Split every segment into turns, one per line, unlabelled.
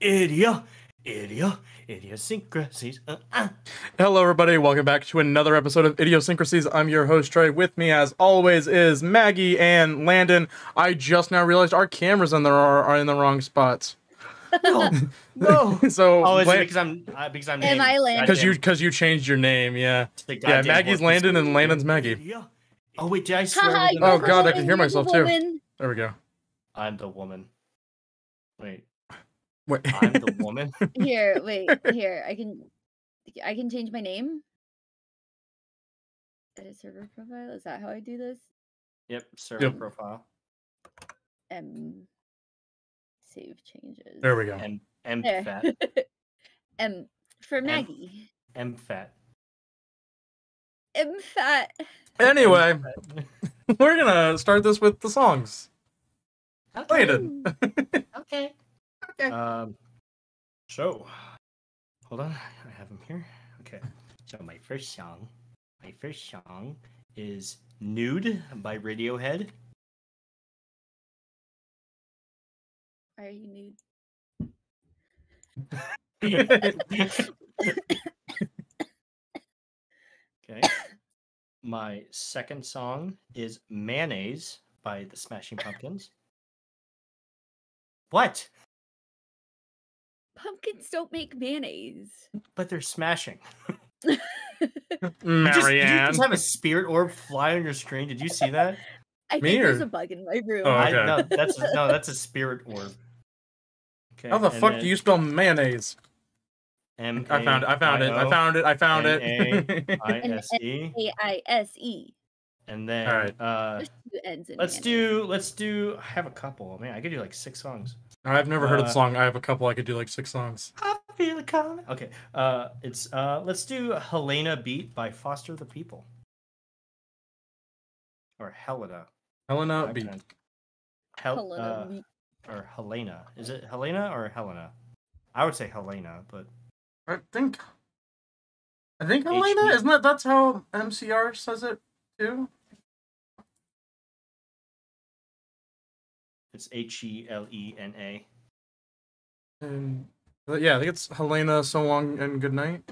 Idiosyncrasies.
Hello, everybody. Welcome back to another episode of Idiosyncrasies. I'm your host, Trey. With me, as always, is Maggie and Landon. I just now realized our cameras in there are in the wrong spots.
No.
So,
Oh, is it because I'm
Am I Landon?
Because you changed your name, yeah.
Yeah,
Maggie's Landon and Landon's Maggie.
Oh wait, did I swear?
Haha,
Oh
you're the
God, I can
woman,
hear
you're the
myself too.
woman.
There we go.
I'm the woman. Wait,
Wait.
I'm the woman.
Here, wait, here. I can change my name. Edit server profile. Is that how I do this?
Yep, server profile.
Save changes.
There we go.
M
There.
fat.
M for Maggie.
M fat.
M fat.
Anyway, we're gonna start this with the songs.
Okay.
Landon.
Okay. So, hold on. I have them here. Okay. So my first song is "Nude" by Radiohead.
Why are you nude?
Okay. My second song is "Mayonnaise" by the Smashing Pumpkins. What?
Pumpkins don't make mayonnaise.
But they're smashing.
Marianne.
Did you just have a spirit orb fly on your screen? Did you see that?
I think there's a bug in my room.
Oh, okay.
No, that's a spirit orb. Okay.
How the fuck do you spell mayonnaise?
I
I found it.
M-A-I-S-E.
A-I-S-E.
And then
all right.
There's two N's in
let's
mayonnaise.
do I have a couple. Man, I could do like 6 songs.
I've never heard of the song. I have a couple. I could do like 6 songs.
I feel it coming. Okay. Let's do Helena Beat by Foster the People. Or Helena.
Helena Beat.
Helena Beat.
Or Helena. Is it Helena or Helena? I would say Helena, but
I think Helena, isn't that's how MCR says it too?
it's Helena.
And yeah, I think it's Helena. So long and good night.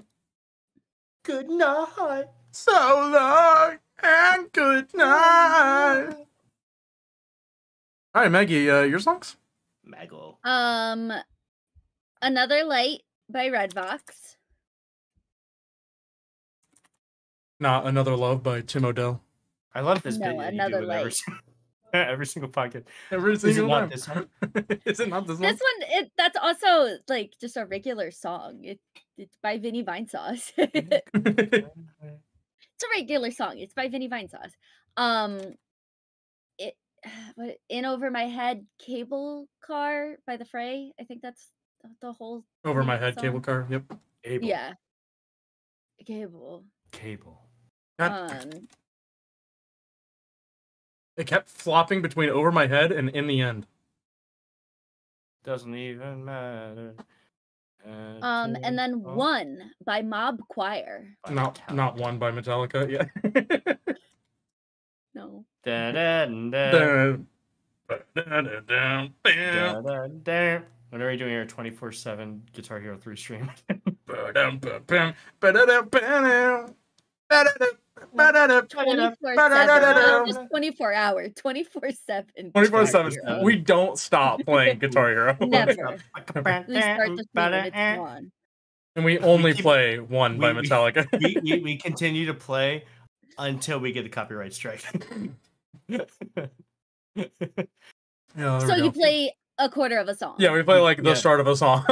Good night.
So long and good night. All right, Maggie, your songs?
Maggle.
Another Light by Redbox.
Not Another Love by Tim O'Dell.
I love this
No,
bit that you
Another
do with
Light.
every single podcast.
Every
Is it
single
not
time.
this one?
Is it not this one?
This one, that's also like just a regular song. It's by Vinny Vinesauce. It's a regular song. It's by Vinny Vinesauce. In Over My Head Cable Car by The Fray. I think that's the whole
Over
name
My
of the
Head
song.
Cable Car. Yep.
Cable.
Yeah. Cable.
God, it kept flopping between Over My Head and In the End.
Doesn't even matter.
And then One by Mob Choir.
Not One by Metallica. Yeah.
No.
What are we doing here? 24/7 Guitar Hero 3 stream.
Just 24 hour, 24/7.
24/7. We don't stop playing Guitar Hero.
Never. We start the stream and it's one.
And we only play One by Metallica.
We continue to play until we get a copyright strike.
So you play a quarter of a song.
Yeah, we play like the start of a song.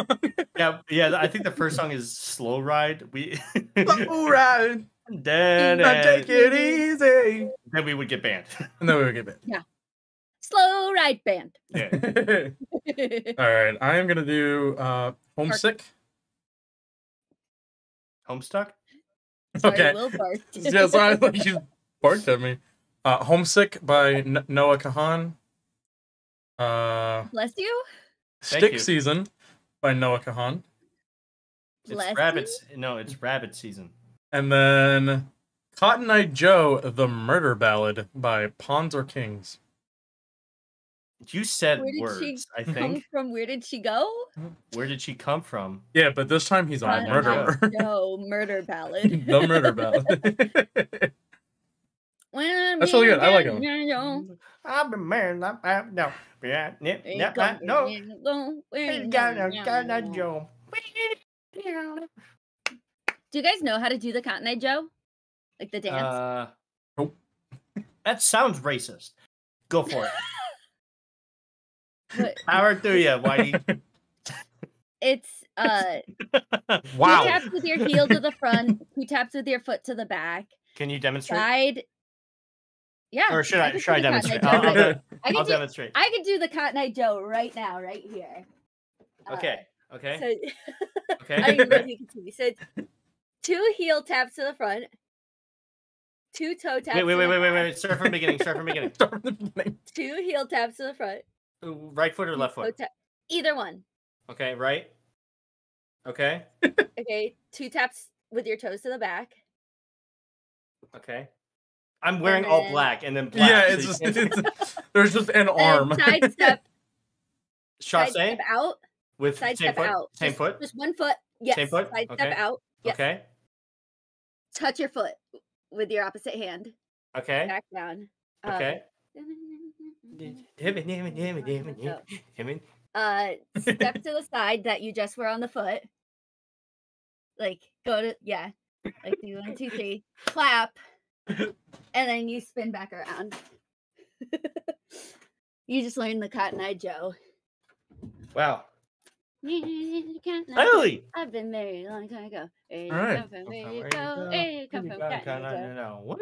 yeah. I think the first song is Slow Ride.
Slow Ride.
Take
it easy.
Then we would get banned.
And then we would get banned.
Yeah. Slow Ride Band.
Yeah.
All right, I am gonna do Homesick.
Homestuck?
Sorry,
Okay.
Will barked.
Yeah, sorry, like she barked at me. Homesick by Noah Kahan.
Bless you.
Stick Season by Noah Kahan.
It's rabbits. No, it's rabbit season.
And then Cotton Eye Joe, The Murder Ballad by Pawns or Kings.
You said
Where did she
words, I
come
think.
from? Where did she go?
Where did she come from?
Yeah, but this time he's a
Cotton Eye
murderer.
Joe, murder ballad.
The murder ballad. That's really good. I like him.
I've been married. No. Joe.
Do you guys know how to do the Cotton Eye Joe? Like the dance?
Nope.
That sounds racist. Go for it.
What?
Power through you, Whitey.
It's
Wow.
2 taps with your heel to the front, 2 taps with your foot to the back.
Can you demonstrate?
Side. Yeah.
Or should I demonstrate? I'll demonstrate.
I could do the Cotton Eye Joe right now, right here.
Okay. Okay.
So,
Okay.
I don't know if you can see me. So it's 2 heel taps to the front, 2 toe taps.
Wait. Start from the beginning. Start from the beginning.
2 heel taps to the front.
Right foot or left foot?
Either one.
Okay, right. Okay.
Okay, 2 taps with your toes to the back.
Okay. I'm wearing all black and then black.
Yeah,
so
there's just an arm.
Side step.
Shot
Side step out.
With
Side
same
step
foot?
out.
Same foot?
Just one foot. Yes.
Same foot?
Side
Okay.
step out. Yes.
Okay.
Touch your foot with your opposite hand.
Okay.
Back down.
Okay.
Step to the side that you just were on the foot. Like go to like do 1, 2, 3, clap, and then you spin back around. You just learned the Cotton Eye Joe.
Wow.
Holy! I've been married a long time ago. Where you
All right.
come from? Where you go? Where you come from? Cotton Eye Joe.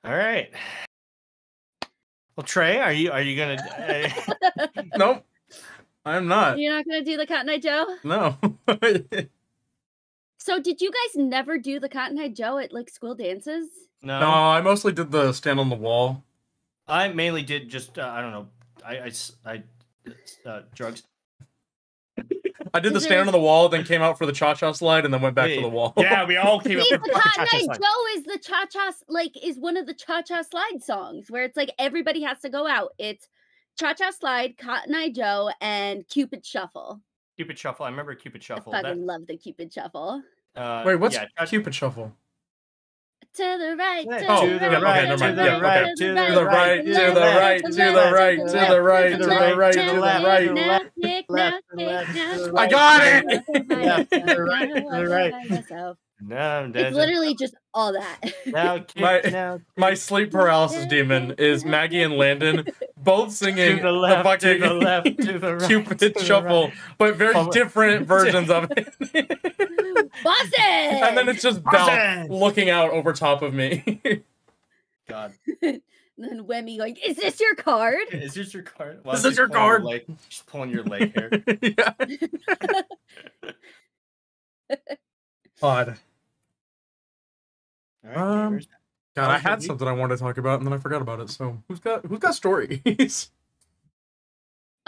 All right. Well, Trey, are you gonna?
Nope, I'm not.
You're not gonna do the Cotton Eye Joe?
No.
So did you guys never do the Cotton Eye Joe at like school dances?
No.
No, I mostly did the stand on the wall.
I mainly did just I don't know. I drugs.
I did the stand on the wall, then came out for the cha-cha slide, and then went back to the wall.
Yeah, we all came up
See,
for
the Cotton Eye Joe is the cha-cha, is one of the cha-cha slide songs where it's like everybody has to go out. It's cha-cha slide, Cotton Eye Joe, and Cupid Shuffle.
Cupid Shuffle. I remember Cupid Shuffle.
I fucking love the Cupid Shuffle.
Wait, what's Cupid Shuffle?
To the right, to
the right,
to
never mind.
the right,
To the right, to the right, to the right, to the right, to the right, to the right. I got it!
To the right. No,
it's literally just all that.
My sleep paralysis demon is Maggie and Landon both singing
to the left,
fucking
to the left, to the right,
Cupid Shuffle, but very different versions of it.
Boston!
And then it's just Belle looking out over top of me.
God.
And then Wemmy going, "Is this your card?
Is this your card?
Is this your card?"
She's pulling your leg hair.
Yeah. Odd.
All right,
God, I had something I wanted to talk about and then I forgot about it. So who's got stories?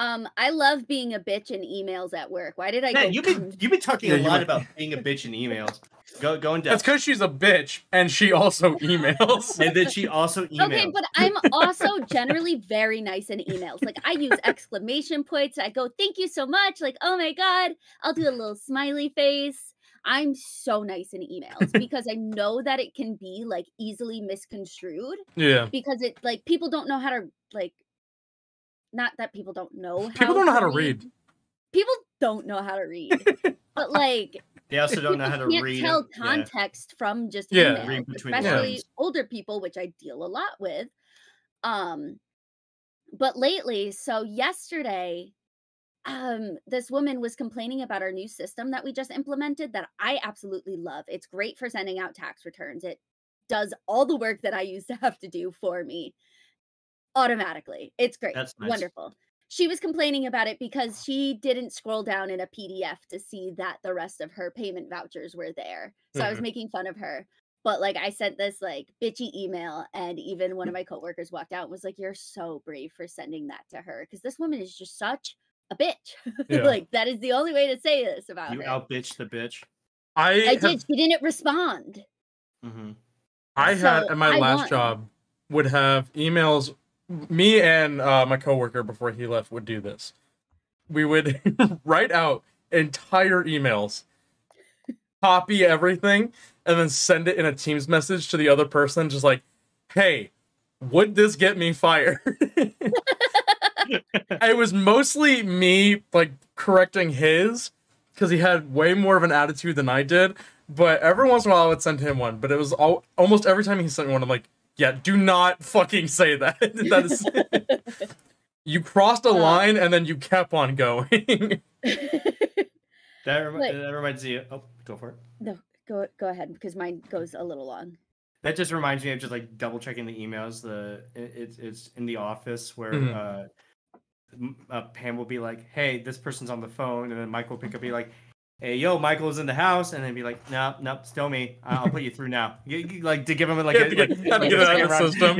I love being a bitch in emails at work. Why did I go?
You've been talking a lot about being a bitch in emails. Go in depth.
That's because she's a bitch and she also emails.
And then she also emails.
Okay, but I'm also generally very nice in emails. Like I use exclamation points. I go, "Thank you so much." Like, "Oh my God." I'll do a little smiley face. I'm so nice in emails because I know that it can be like easily misconstrued.
Yeah.
Because it like people don't know how to like. Not that people don't know.
People don't know how to read.
People don't know how to read, but like
they also don't know how to read.
Tell context from just emails,
read between
especially
lines.
older people, which I deal a lot with. But lately, so yesterday, this woman was complaining about our new system that we just implemented that I absolutely love. It's great for sending out tax returns. It does all the work that I used to have to do for me automatically. It's great.
That's nice.
Wonderful. She was complaining about it because she didn't scroll down in a PDF to see that the rest of her payment vouchers were there. So I was making fun of her. But like I sent this like bitchy email and even one of my coworkers walked out and was like, "You're so brave for sending that to her." Because this woman is just such a bitch.
Yeah.
Like that is the only way to say this about
You
her.
out bitch the bitch.
I did. She didn't respond.
Mm-hmm.
I had
So
at my
I
last
won.
job would have emails. Me and my coworker before he left would do this. We would write out entire emails, copy everything, and then send it in a Teams message to the other person, just like, "Hey, would this get me fired?" It was mostly me like correcting his because he had way more of an attitude than I did. But every once in a while, I would send him one. But it was almost every time he sent me one, I'm like, "Yeah, do not fucking say that. That is you crossed a line and then you kept on going."
That reminds me. Oh, go for it.
No, go ahead because mine goes a little long.
That just reminds me of just like double checking the emails. It's in the office where Pam will be like, "Hey, this person's on the phone," and then Michael will pick up and be like, "Hey, yo, Michael's in the house," and then be like, "No, still me. I'll put you through now." Like to give him like
Had to get it out of the system.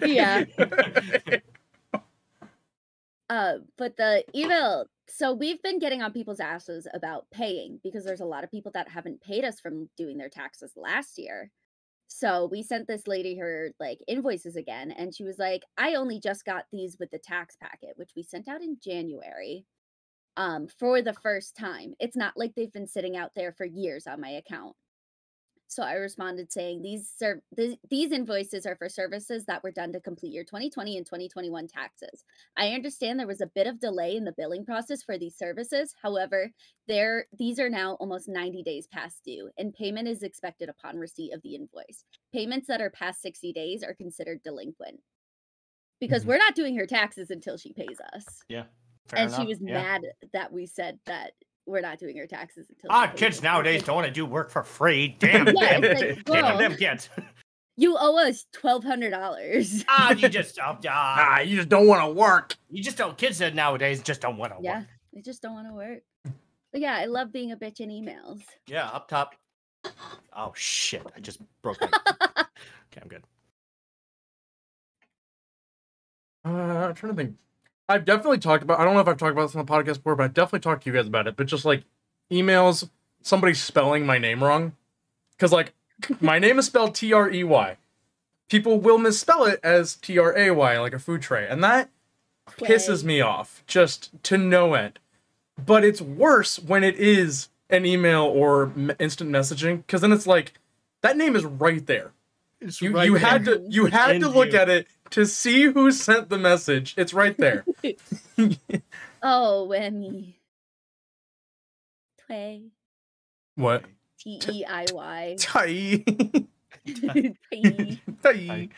Yeah. But the email. So we've been getting on people's asses about paying because there's a lot of people that haven't paid us from doing their taxes last year. So we sent this lady her like invoices again, and she was like, "I only just got these with the tax packet," which we sent out in January. For the first time. It's not like they've been sitting out there for years on my account. So I responded saying these invoices are for services that were done to complete your 2020 and 2021 taxes. I understand there was a bit of delay in the billing process for these services. However, these are now almost 90 days past due, and payment is expected upon receipt of the invoice. Payments that are past 60 days are considered delinquent because we're not doing her taxes until she pays us.
Yeah.
And she was mad that we said that we're not doing her taxes until
kids nowadays don't want to do work for free. Damn,
yeah, it's like,
damn them kids.
You owe us $1,200.
You just
you just don't want to work.
You just don't. Kids nowadays just don't want to
Yeah,
work.
they just don't want to work. But yeah, I love being a bitch in emails.
Yeah, up top. Oh shit! I just broke it. Okay, I'm good.
I'm trying to think. I've definitely talked about. I don't know if I've talked about this on the podcast before, but I've definitely talked to you guys about it. But just like emails, somebody spelling my name wrong, because like my name is spelled Trey. People will misspell it as Tray, like a food tray, and that pisses me off just to no end. But it's worse when it is an email or instant messaging, because then it's like that name is right there. You had to look at it to see who sent the message. It's right there.
Oh, whammy. Tway.
What?
Teiy.
Tai.
Tai.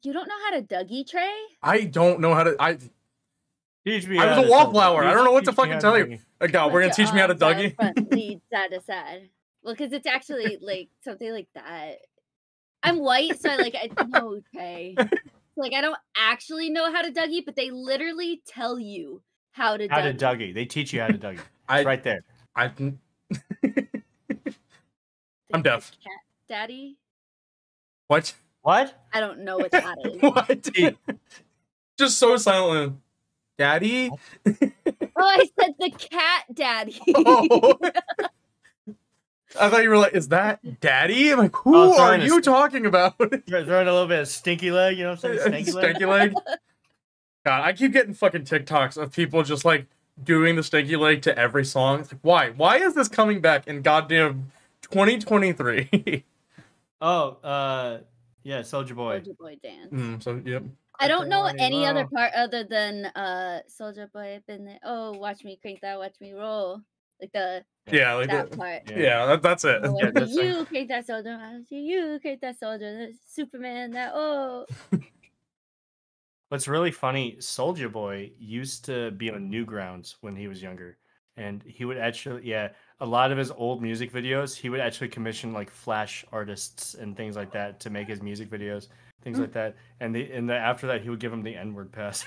You don't know how to Dougie Tray?
I don't know how to.
Teach me.
I was a wallflower. I don't know what to fucking tell you. God, we're gonna teach me how to Dougie.
Front, lead, side to side. Well, because it's actually like something like that. I'm white, so I know okay. Like I don't actually know how to Dougie, but they literally tell you how to
Dougie. They teach you how to Dougie. It's right there.
I'm deaf.
Cat daddy?
What?
What?
I don't know what that is.
What? Just so silent. Daddy?
Oh, I said the cat daddy.
Oh. I thought you were like, is that daddy? I'm like, who are you talking about?
Throwing a little bit of stinky leg, you know what I'm saying?
Stinky leg? God, I keep getting fucking TikToks of people just like doing the stinky leg to every song. It's like, why? Why is this coming back in goddamn 2023?
Yeah, Soulja Boy.
Soulja Boy dance.
So, yep.
I don't know any other part other than Soulja Boy up in there. Oh, watch me crank that, watch me roll. Like the that part.
Yeah, that's it.
You crank that soldier, you crank that soldier, Superman. That
What's really funny, Soulja Boy used to be on Newgrounds when he was younger, and he would actually, a lot of his old music videos, he would actually commission like Flash artists and things like that to make his music videos, things like that, and after that he would give him the N-word pass.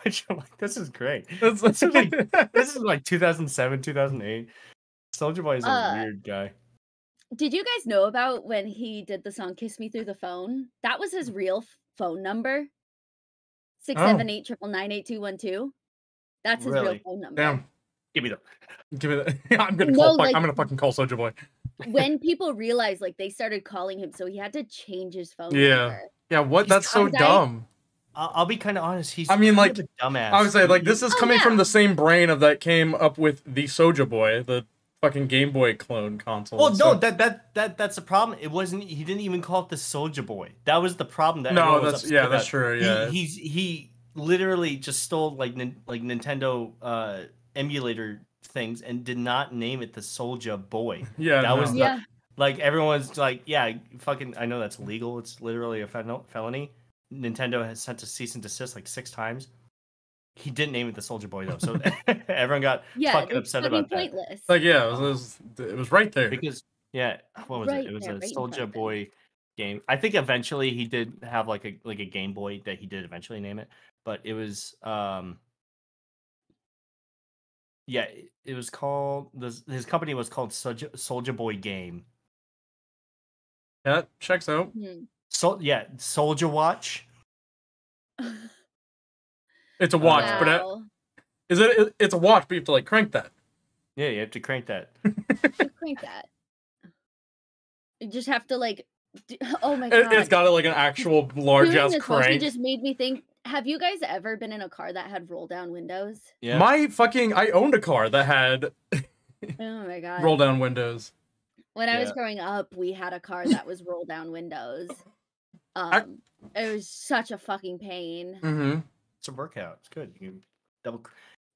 Which I'm like, this is great. This is like 2007, 2008. Soulja Boy is a weird guy.
Did you guys know about when he did the song "Kiss Me Through the Phone"? That was his real phone number. 678-999-8212. That's his real phone number.
Damn.
Give me the.
Give me the. I'm gonna
No,
call.
like-
I'm gonna fucking call Soulja Boy.
When people realized, like, they started calling him, so he had to change his phone
Yeah.
number.
Yeah. What?
He's
That's so
because
dumb.
I'll be kind of honest. He's.
I mean,
kind
like,
of a dumbass.
I would say, like, this is
Oh,
coming from
yeah.
the same brain of that came up with the Soulja Boy, the fucking Game Boy clone console.
Well,
so-
no, that's the problem. It wasn't. He didn't even call it the Soulja Boy. That was the problem. That
No,
everyone was
that's
upset
yeah,
about.
that's true. Yeah.
He literally just stole like Nintendo emulator things and did not name it the Soulja Boy.
Yeah.
That
no.
was the,
Yeah.
like everyone's like, yeah, fucking. I know that's illegal. It's literally a felony. Nintendo has sent a cease and desist like 6 times. He didn't name it the Soulja Boy though, so everyone got fucking upset about that.
Pointless.
Like, yeah, it was right there.
Because what was
Right
it? It was
there,
a
right in front
Soulja
of
Boy game. I think eventually he did have like a Game Boy that he did eventually name it, but it was it was called his company was called Soulja Boy Game.
That checks out.
Soulja Watch.
It's a watch,
Wow.
but it's a watch, but you have to like crank that.
Yeah, you have to crank that.
Crank that. You just have to like. Oh my god!
It's got like an actual large
Doing
ass
this mostly
crank.
just made me think. Have you guys ever been in a car that had roll down windows?
Yeah.
I owned a car that had
Oh my god!
roll down windows.
When I was
Yeah.
growing up, we had a car that was roll down windows. It was such a fucking pain.
Mm-hmm.
It's a workout. It's good. You can double.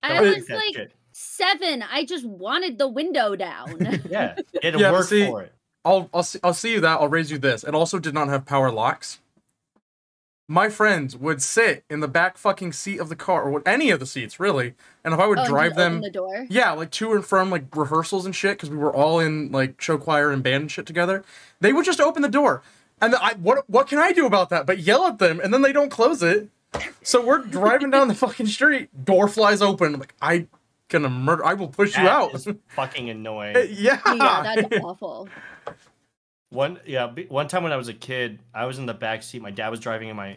I
double
was
click that
like
shit.
7. I just wanted the window down.
Yeah, you had to
Yeah, but
work
see,
for it.
I'll see you that. I'll raise you this. It also did not have power locks. My friends would sit in the back fucking seat of the car, or any of the seats, really. And if I would
Oh, and
drive
just
them,
open the door.
yeah, like to and from like rehearsals and shit, because we were all in like show choir and band and shit together, they would just open the door. And what can I do about that? But yell at them, and then they don't close it. So we're driving down the fucking street, door flies open. I'm like, I will push you
That
out.
is fucking annoying.
Yeah.
Yeah, that's awful.
One time when I was a kid, I was in the back seat. My dad was driving, and my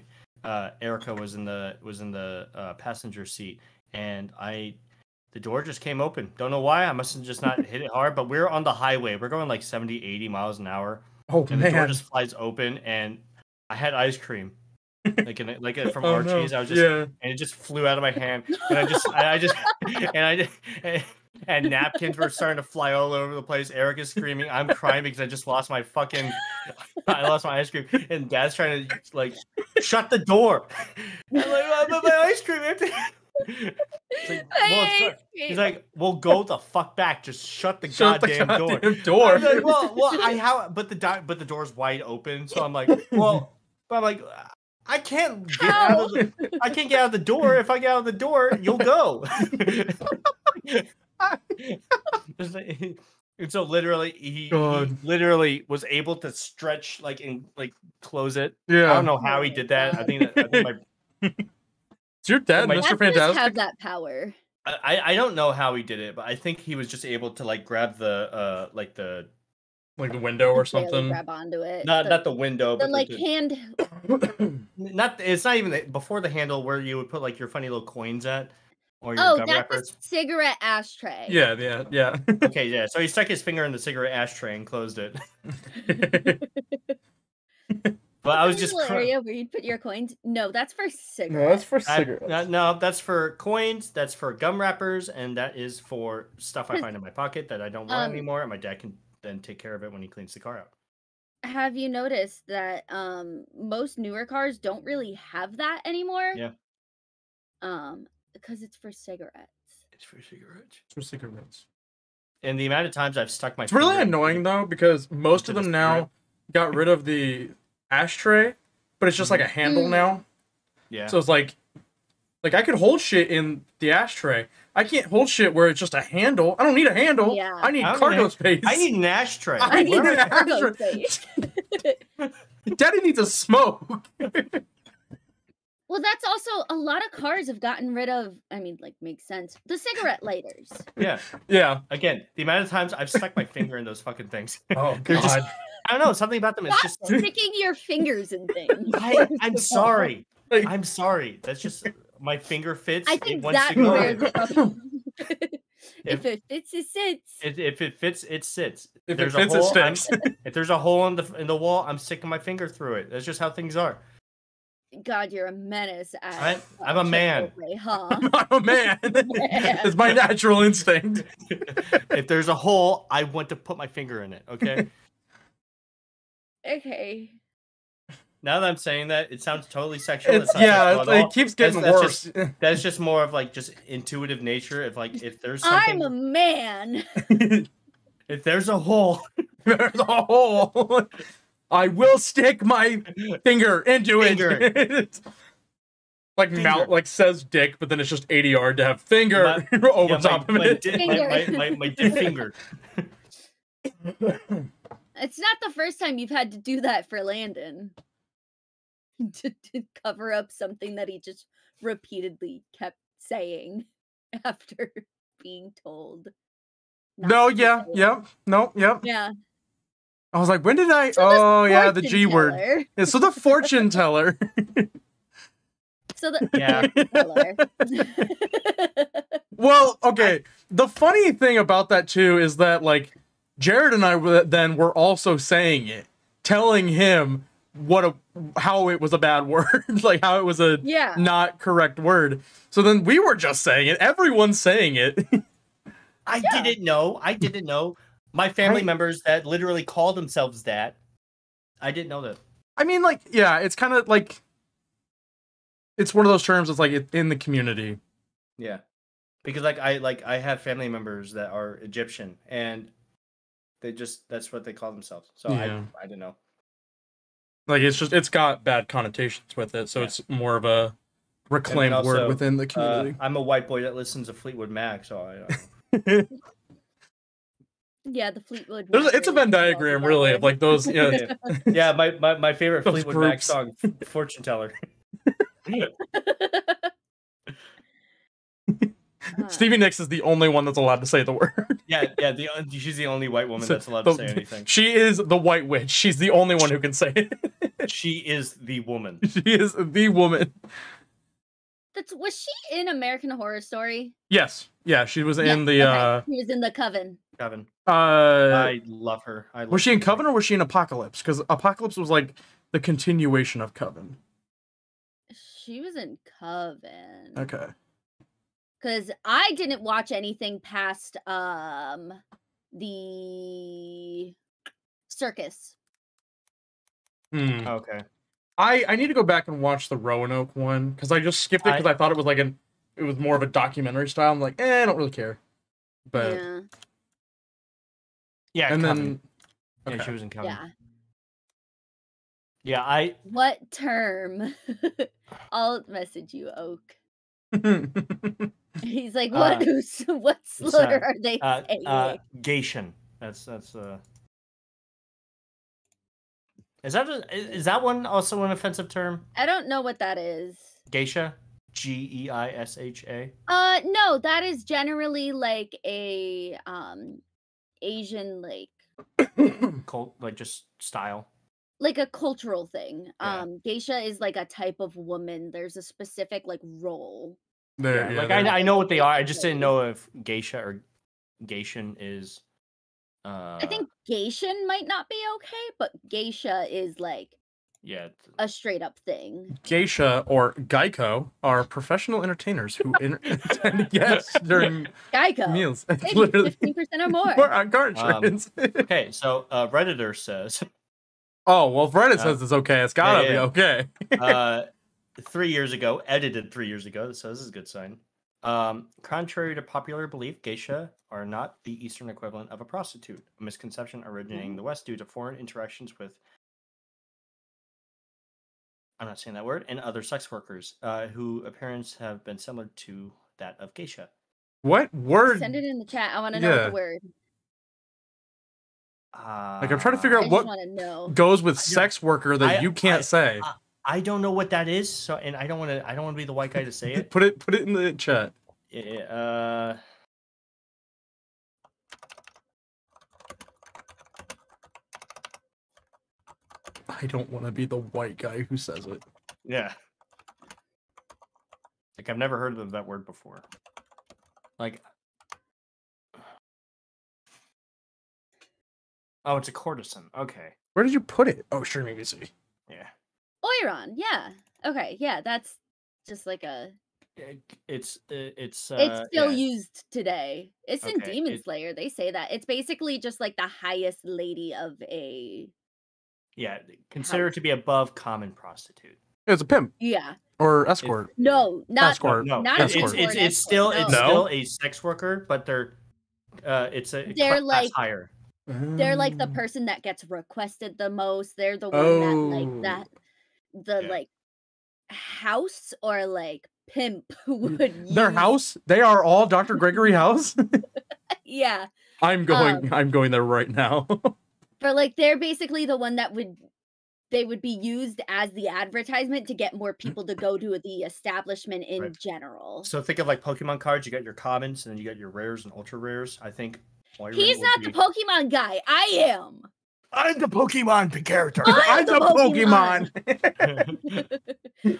Erica was in the passenger seat, and the door just came open. Don't know why. I must have just not hit it hard. But we're on the highway. We're going like 70, 80 miles an hour,
Oh
and the door
man.
just flies open. And I had ice cream, from
Oh,
Archie's.
no.
I was just,
Yeah.
and it just flew out of my hand, and and napkins were starting to fly all over the place. Erica's screaming. I'm crying because I just lost my ice cream, and Dad's trying to like shut the door. I'm like, but my ice cream. It's like, he's like, well, go the fuck back. Just shut the goddamn door.
door.
I'm like, but the door's wide open, so I'm like, I can't get out of the door. If I get out of the door, you'll go. And so literally, he literally was able to stretch and close it.
Yeah.
I don't know how he did that. I think
Is your dad
My-
Mr.
Dads just
Fantastic?
have that power.
I don't know how he did it, but I think he was just able to grab the
Like the window or
Barely
something.
grab onto it.
not the window,
the
but
hand.
it's not even before the handle where you would put your funny little coins at or your
Oh,
gum
that's
wrappers.
a cigarette ashtray.
Yeah.
Okay, yeah. So he stuck his finger in the cigarette ashtray and closed it. But I was just
little area where you'd put your coins. No, that's for
No,
cigarettes.
that's for cigarettes.
No, that's for coins. That's for gum wrappers, and that is for stuff I find in my pocket that I don't want anymore. And my dad can then take care of it when he cleans the car out.
Have you noticed that most newer cars don't really have that anymore?
Yeah.
Because it's for cigarettes.
It's for cigarettes.
It's for cigarettes.
And the amount of times I've stuck my
It's really
finger in-
annoying though, because most of
Into
them
the
now
cigarette.
got rid of the ashtray, but it's just like a handle now.
Yeah.
So it's like I could hold shit in the ashtray. I can't hold shit where it's just a handle. I don't need a handle.
Yeah.
I need
I don't
cargo
need-
space.
I need an ashtray.
I need
Where
an
my cargo
ashtray.
space.
Daddy needs a smoke.
Well, that's also a lot of cars have gotten rid of. I mean, makes sense. The cigarette lighters.
Yeah.
Yeah.
Again, the amount of times I've stuck my finger in those fucking things.
Oh
They're just-
god.
I don't know, something about them is
Stop
just.
sticking your fingers in things.
I'm sorry. I'm sorry. That's just my finger fits
I
in
think
one
that's
single.
where the problem. If it fits, it sits.
If it fits, it sits.
If
there's
it fits,
a hole,
it sticks.
if there's a hole in the wall, I'm sticking my finger through it. That's just how things are.
God, you're a menace. At
I'm a man.
Chipotle, huh?
I'm a man. It's my natural instinct.
If there's a hole, I want to put my finger in it. Okay.
Okay.
Now that I'm saying that, it sounds totally sexual.
It keeps getting worse.
That's just more of like just intuitive nature. If there's
I'm a man.
if there's a hole,
there's a hole. I will stick my finger into it. Like
finger.
mouth, like says dick, but then it's just ADR to have finger over top of it.
My dick finger.
It's not the first time you've had to do that for Landon. to cover up something that he just repeatedly kept saying after being told.
No, yeah.
Yeah.
I was like, when did I?
So
oh, yeah, the G word. Yeah, so the fortune teller.
So the teller.
Well, okay. The funny thing about that too is that like Jared and I then were also saying it, telling him how it was a bad word, like how it was a not correct word. So then we were just saying it. Everyone's saying it.
I didn't know. My family members that literally call themselves that. I didn't know that.
I mean, like, yeah, it's kind of like it's one of those terms that's like in the community.
Yeah, because I have family members that are Egyptian, and that's what they call themselves. So I didn't know.
Like it's got bad connotations with it, so it's more of a reclaimed word within the community.
I'm a white boy that listens to Fleetwood Mac, so I.
Yeah, the Fleetwood.
It's a Venn diagram, really, of like those.
Yeah, my favorite Fleetwood Mac song, "Fortune Teller."
Stevie Nicks is the only one that's allowed to say the word.
Yeah. She's the only white woman that's allowed to say anything.
She is the white witch. She's the only one who can say it.
She is the woman.
She is the woman.
Was she in American Horror Story?
Yes. Yeah, she was in the.
Okay. She was in the Coven.
I love her.
Was she in Coven or was she in Apocalypse? Because Apocalypse was like the continuation of Coven.
She was in Coven.
Okay.
Because I didn't watch anything past the Circus.
Okay.
I need to go back and watch the Roanoke one because I just skipped it because I thought it was like it was more of a documentary style. I'm like, I don't really care. But
yeah,
and
Coven.
then
she was in Coven.
Yeah.
Yeah,
What term? I'll message you, Oak. He's like, what slur are they saying?
Geishan. That's Is that one also an offensive term?
I don't know what that is.
Geisha? Geisha?
No, that is generally like a Asian like
cult, like just style.
Like a cultural thing.
Yeah.
Geisha is like a type of woman. There's a specific like role.
I know what they are. I just didn't know if geisha or geishan is.
I think geishan might not be okay, but geisha is like a straight up thing.
Geisha or Geico are professional entertainers who attend guests during meals.
Maybe 15% or more.
On car insurance.
Okay, so Redditor says.
Oh well, if Reddit says it's okay, it's gotta be okay.
3 years ago, edited 3 years ago, so this is a good sign. Contrary to popular belief, geisha are not the Eastern equivalent of a prostitute, a misconception originating in the West due to foreign interactions with, I'm not saying that word, and other sex workers, who appearance have been similar to that of geisha.
What word?
Send it in the chat. I want to know the word.
Like I'm trying to figure out what goes with sex worker that you can't say.
I don't know what that is, so and I don't want to be the white guy to say it.
Put it in the chat. I don't want to be the white guy who says it.
Yeah. Like I've never heard of that word before. Like Oh, it's a courtesan. Okay.
Where did you put it? Oh, sure, maybe see.
Yeah.
Oiron, yeah. Okay, yeah, that's just like a.
It's
It's still
yeah.
used today. It's in
Okay.
Demon Slayer. They say that it's basically just like the highest lady of a
Yeah, consider it
house.
to be above common prostitute.
It's a pimp
Yeah.
or escort.
No, not
Escort.
No,
not a
Escort.
pimp or an
it's
escort,
still
no.
it's
No?
still a sex worker, but they're
They're
class
like
higher.
they're like the person that gets requested the most. They're the one that like the
Yeah.
like house or like pimp would use.
Their house? They are all Dr. Gregory House?
Yeah.
I'm going there right now.
But like they're basically the one that they would be used as the advertisement to get more people to go to the establishment in
Right.
general.
So think of like Pokemon cards. You got your commons, and then you got your rares and ultra rares. I think Oiron
He's
would
not
be...
the Pokemon guy. I am.
I'm the Pokemon character.
I'm the Pokemon.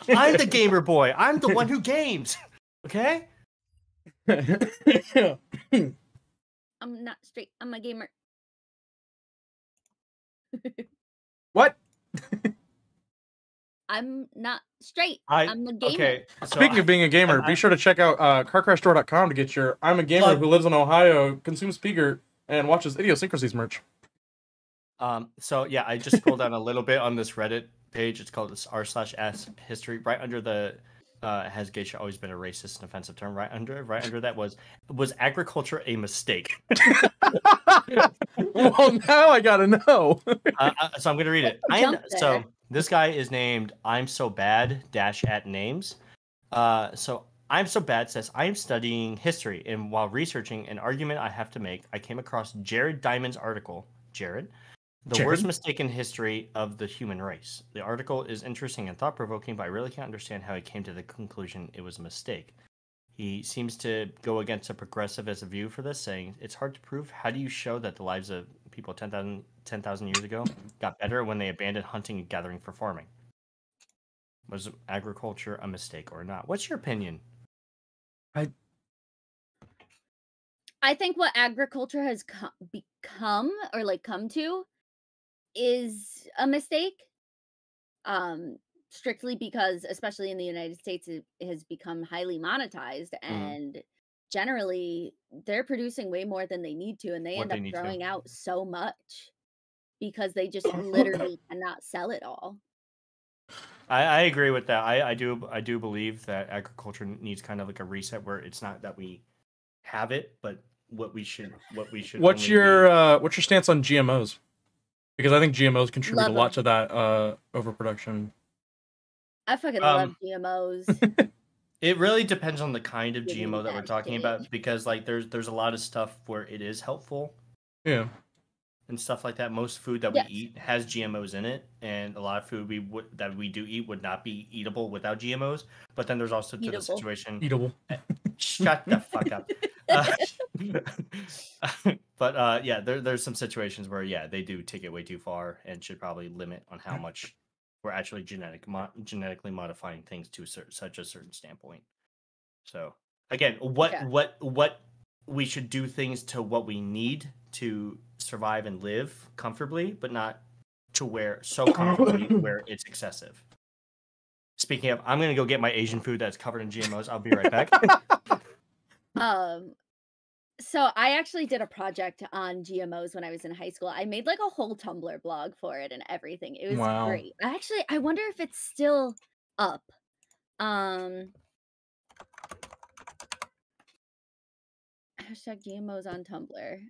I'm the gamer boy. I'm the one who games. Okay.
I'm not straight. I'm a gamer.
What?
I'm not straight. I'm a gamer.
Okay. So
Speaking of being a gamer, be sure to check out carcrashstore.com to get your I'm a gamer who lives in Ohio, consumes Speaker, and watches Idiosyncrasies merch.
So yeah, I just scrolled down a little bit on this Reddit page. It's called r/s history. Right under the has geisha always been a racist and offensive term? Right under that was agriculture a mistake?
Well, now I gotta know.
So I'm gonna read it. So this guy is named I'm So Bad @ names. So I'm So Bad says I am studying history, and while researching an argument I have to make, I came across Jared Diamond's article. Jared. The worst mistake in history of the human race. The article is interesting and thought-provoking, but I really can't understand how he came to the conclusion it was a mistake. He seems to go against a progressivist view for this, saying, it's hard to prove. How do you show that the lives of people 10,000 years ago got better when they abandoned hunting and gathering for farming? Was agriculture a mistake or not? What's your opinion?
I think what agriculture has become or like come to is a mistake. Strictly because, especially in the United States, it has become highly monetized, and generally they're producing way more than they need to, and they end up throwing out so much because they just literally cannot sell it all.
I agree with that. I do believe that agriculture needs kind of like a reset where it's not that we have it, but what we should.
What's your stance on GMOs? Because I think GMOs contribute a lot to that overproduction.
I fucking love GMOs.
It really depends on the kind of GMO that we're talking about, because like there's a lot of stuff where it is helpful.
Yeah.
And stuff like that. Most food that we eat has GMOs in it, and a lot of food that we do eat would not be eatable without GMOs. But then there's also the situation.
Eatable.
Shut the fuck up. But yeah, there's some situations where they do take it way too far and should probably limit on how much we're actually genetically modifying things to such a certain standpoint. So again, what we should do things to what we need to survive and live comfortably, but not to where so comfortably where it's excessive. Speaking of, I'm gonna go get my Asian food that's covered in GMOs. I'll be right back.
So I actually did a project on GMOs when I was in high school. I made like a whole Tumblr blog for it and everything. It was great. I wonder if it's still up. Hashtag GMOs on Tumblr.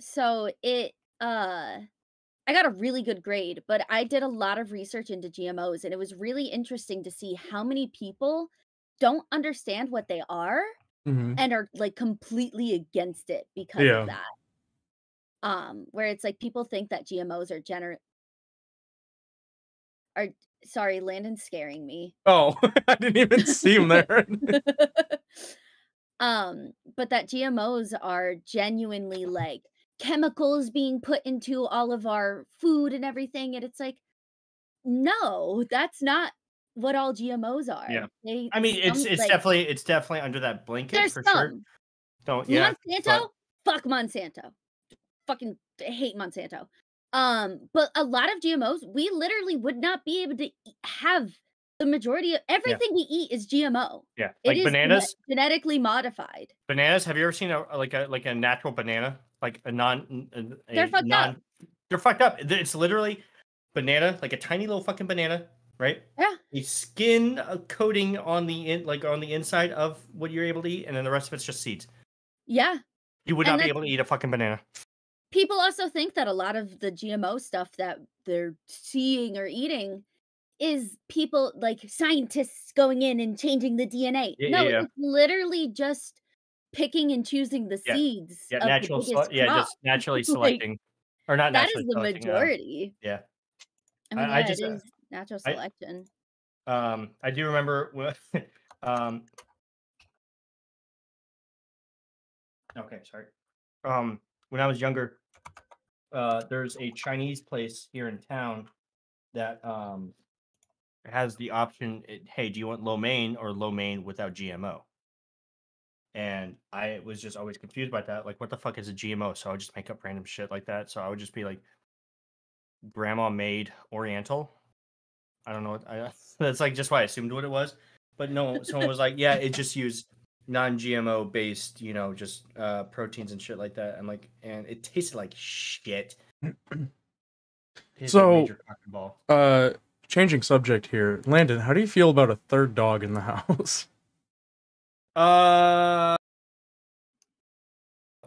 So it I got a really good grade, but I did a lot of research into GMOs, and it was really interesting to see how many people don't understand what they are and are like completely against it because of that. Where it's like people think that GMOs are sorry, Landon's scaring me.
Oh, I didn't even see him there.
But that GMOs are genuinely like chemicals being put into all of our food and everything, and it's like, no, that's not what all GMOs are.
Yeah, I mean it's definitely under that blanket for sure.
Monsanto, fuck Monsanto. fucking hate Monsanto. But a lot of GMOs, we literally would not be able to have the majority of everything we eat is GMO.
Yeah,
It
like
is
bananas.
genetically modified.
Bananas. Have you ever seen a natural banana? Like a non.
They're fucked up.
They're fucked up. It's literally banana, like a tiny little fucking banana, right?
Yeah.
A skin coating on the inside of what you're able to eat, and then the rest of it's just seeds.
Yeah.
You would
And
not be able to eat a fucking banana.
People also think that a lot of the GMO stuff that they're seeing or eating is people like scientists going in and changing the DNA. No,
Yeah.
it's literally just picking and choosing the seeds of the biggest crop.
just naturally
Like,
selecting, or not
that is
naturally
the
selecting.
majority.
Yeah,
I mean,
I
yeah,
just
it is natural selection.
I do remember okay, sorry. When I was younger, there's a Chinese place here in town that has the option. Hey, do you want lo mein or lo mein without GMO? And I was just always confused by that. Like, what the fuck is a GMO? So I would just make up random shit like that. So I would just be like, grandma made Oriental. I don't know. That's like just why I assumed what it was. But no, someone was like, yeah, it just used non-GMO based, just proteins and shit like that. I'm like, and it tasted like shit.
So, changing subject here, Landon, how do you feel about a third dog in the house?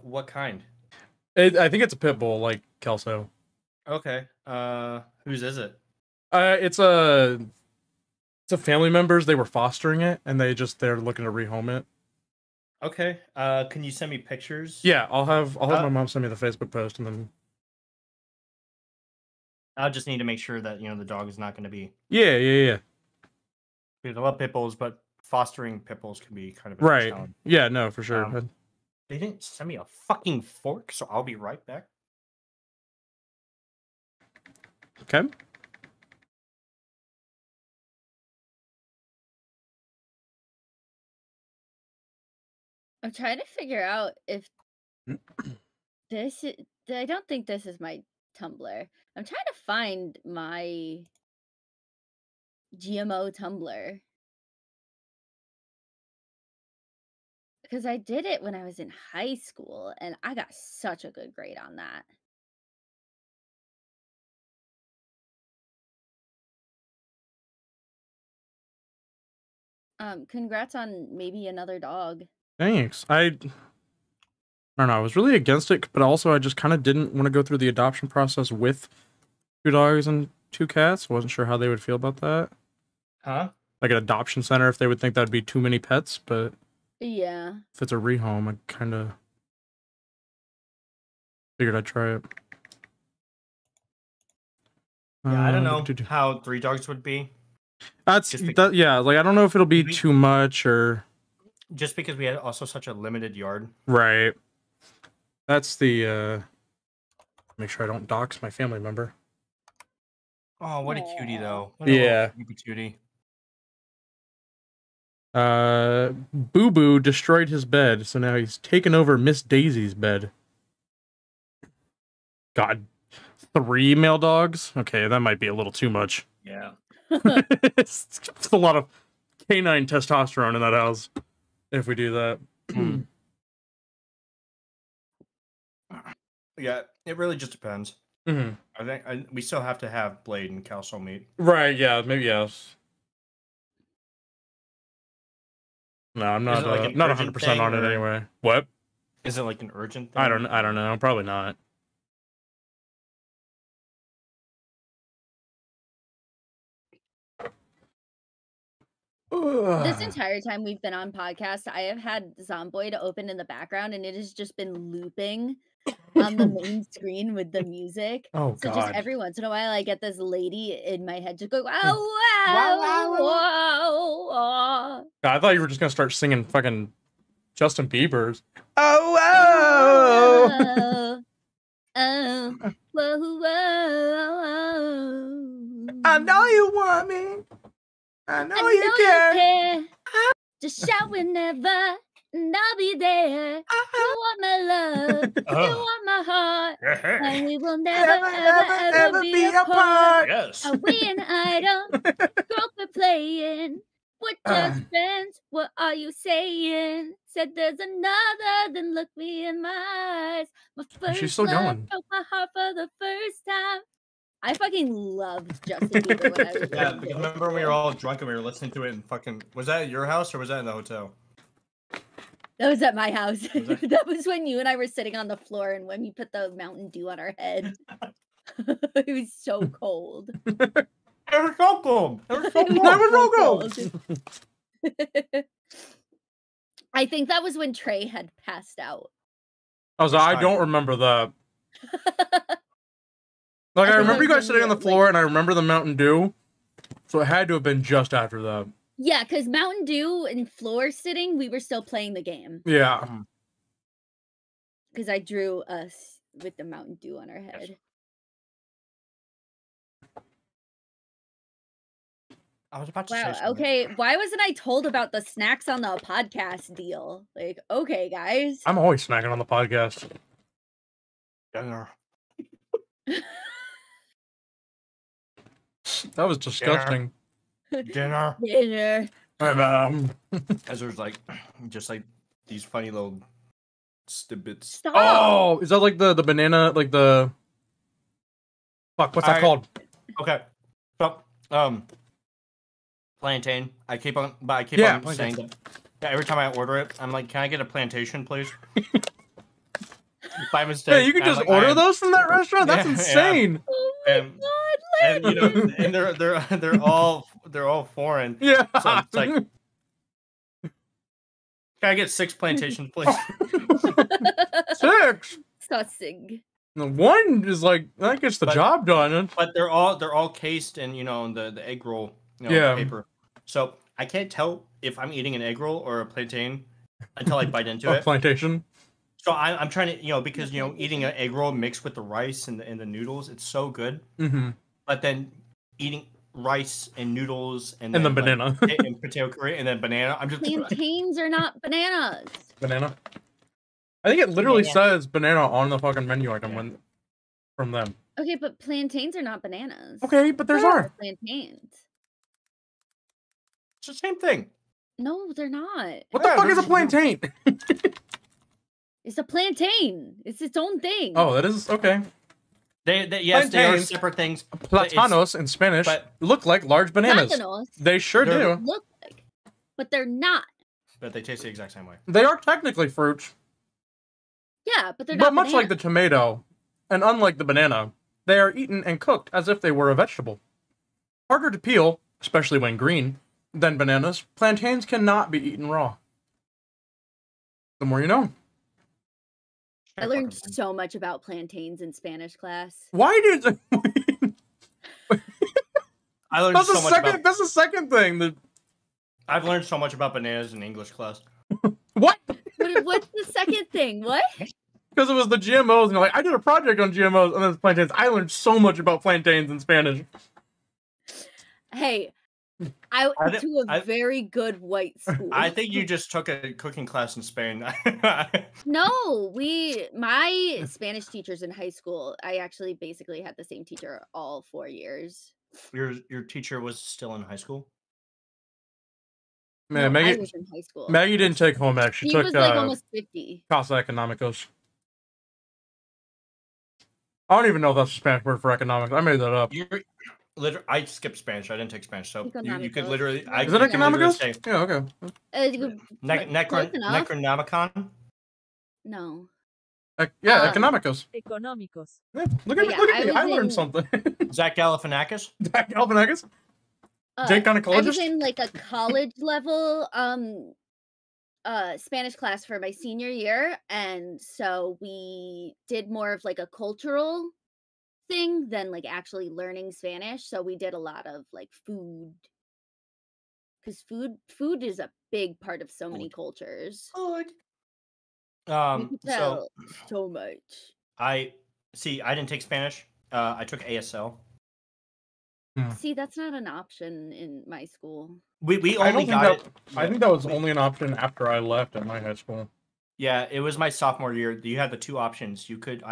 What kind?
I think it's a pit bull, like Kelso.
Okay. Whose is it?
It's a family members. They were fostering it, and they're looking to rehome it.
Okay. Can you send me pictures?
Yeah, I'll have my mom send me the Facebook post, and then
I'll just need to make sure that the dog is not going to be.
Yeah.
Because I love pit bulls, but fostering pit bulls can be kind of a
right.
challenge.
Yeah, no, for sure.
They didn't send me a fucking fork, so I'll be right back.
Okay.
I'm trying to figure out if this is, I don't think this is my Tumblr. I'm trying to find my GMO Tumblr. Because I did it when I was in high school, and I got such a good grade on that. Congrats on maybe another dog.
Thanks. I don't know. I was really against it, but also I just kind of didn't want to go through the adoption process with 2 dogs and 2 cats. I wasn't sure how they would feel about that.
Huh?
Like an adoption center, if they would think that'd be too many pets, but
yeah,
if it's a rehome, I kind of figured I'd try it.
Yeah, I don't know how 3 dogs would be.
Yeah, like I don't know if it'll be too much or
just because we had also such a limited yard.
Right. That's the make sure I don't dox my family member.
Oh, what a cutie though.
What a
cutie.
Boo Boo destroyed his bed, so now he's taken over Miss Daisy's bed. God, 3 male dogs? Okay, that might be a little too much.
Yeah.
It's a lot of canine testosterone in that house if we do that.
Yeah, it really just depends.
Mm-hmm.
I think we still have to have Blade and Kelso meet.
Right, yeah, maybe yes. No, I'm not not 100% on it anyway. What?
Is it like an urgent thing?
I don't know. Probably not.
This entire time we've been on podcast, I have had Zomboid open in the background, and it has just been looping on the main screen with the music.
Oh,
so
God.
just every once in a while, I get this lady in my head just going, wow.
I thought you were just gonna start singing fucking Justin Bieber's. Oh, I know you want me. I know you care.
Just shout whenever and I'll be there. You want my love, you want my heart, and we will never, ever be apart.
Yes.
Are we an idol? Group we're playing. We're just friends. What are you saying? Said there's another, then look me in my eyes. My
And she's
first
still
love
going.
broke my heart for the first time. I fucking loved Justin Bieber when I was
Yeah,
in
because
middle
remember when we
school.
were all drunk and we were listening to it and fucking. Was that at your house or was that in the hotel?
That was at my house.
Was that-
That was when you and I were sitting on the floor and when we put the Mountain Dew on our head. It was so cold.
It was so cold. It was so
It
cold.
That was
so
so
cold. I think that was when Trey had passed out.
I was like, I
Fine.
don't remember that.
I
Like, I
think
remember
it
you
was
guys sitting on the
like-
floor, and I remember the Mountain Dew. So it had to have been just after that.
Yeah, because Mountain Dew and floor sitting, we were still playing the game.
Yeah.
Because I drew us with the Mountain Dew on our head.
I was about to say
Wow.
something.
Okay. Why wasn't I told about the snacks on the podcast deal? Like, okay, guys.
I'm always snacking on the podcast.
Dinner.
That was disgusting.
Dinner.
Dinner.
As there's like, just like these funny little snippets.
Stop.
Oh, is that like the banana, like the... Fuck, what's that called?
Okay. So, plantain. I keep on
Yeah,
saying that. Yeah, every time I order it, I'm like, can I get a plantation, please? By mistake.
Hey, you can
I'm
just
like,
order those from that restaurant? That's
Yeah, yeah.
insane.
Oh my
And-
god,
And you know,
Landon.
and they're all foreign.
Yeah.
So it's like, can I get 6 plantations, please?
6.
Sussing.
The one is like, that gets the
But-
job done.
But they're all cased in, you know, the egg roll,
Yeah.
paper. So I can't tell if I'm eating an egg roll or a plantain until I bite into
Oh,
it.
plantation.
So I'm trying to, because eating an egg roll mixed with the rice and the noodles, it's so good.
Mm-hmm.
But then eating rice and noodles and
And
then
the banana.
and potato curry and then banana, I'm just
Plantains are not bananas.
Banana. I think it literally
Yeah.
says banana on the fucking menu item when from them.
Okay, but plantains are not bananas.
Okay, but there's
They're
are.
plantains.
it's the same thing.
No, they're not.
What the
Yeah,
fuck is a
there's-
plantain?
It's a plantain. It's its own thing.
Oh, that is okay.
Yes, they are
Plantains.
separate things. But it's-
Platanos in Spanish
but-
look like large bananas.
Plátanos
They sure
They're-
do.
look like, but they're not.
But they taste the exact same way.
They are technically fruits,
Yeah, but they're not.
but much like the
bananas.
tomato, and unlike the banana, they are eaten and cooked as if they were a vegetable. Harder to peel, especially when green, than bananas, plantains cannot be eaten raw. The more you know.
I learned so much about plantains in Spanish class.
Why did
I learned
that's
so
the
much
second?
about.
That's the second thing. That
I've learned so much about bananas in English class.
what?
What's the second thing? What?
Because it was the GMOs, and you're like, I did a project on GMOs, and then it's plantains. I learned so much about plantains in Spanish.
Hey, I went
thi-
to a
I-
very good white school.
I think you just took a cooking class in Spain.
No, my Spanish teachers in high school, I actually basically had the same teacher all 4 years.
Your teacher was still in high school.
Man,
No, I
Maggie,
was in high school.
Maggie didn't take home ec. She
He
took
was like almost 50.
Casa Economicos. I don't even know if that's a Spanish word for economics. I made that up.
You're I skipped Spanish. I didn't take Spanish, so you could
Economicos.
literally. I
Is it
could literally
Economicos?
say
Yeah, okay.
Close enough.
Necronomicon.
No.
Yeah,
Um,
Economicos.
Económicos.
Yeah, look at
yeah,
look at
I
me. I
was
learned
in-
something.
Zach Galifianakis.
Galifianakis? Jake
I was
gynecologist?
in like a college level Spanish class for my senior year, and so we did more of like a cultural thing than like actually learning Spanish. So we did a lot of like food, because food is a big part of so many
Food.
cultures.
Good.
You could
So
tell so much.
I didn't take Spanish. I took ASL.
See, that's not an option in my school.
We
I
only
don't think
got
that.
it.
I think that was only an option after I left at my high school.
Yeah, it was my sophomore year. You had the two options. You could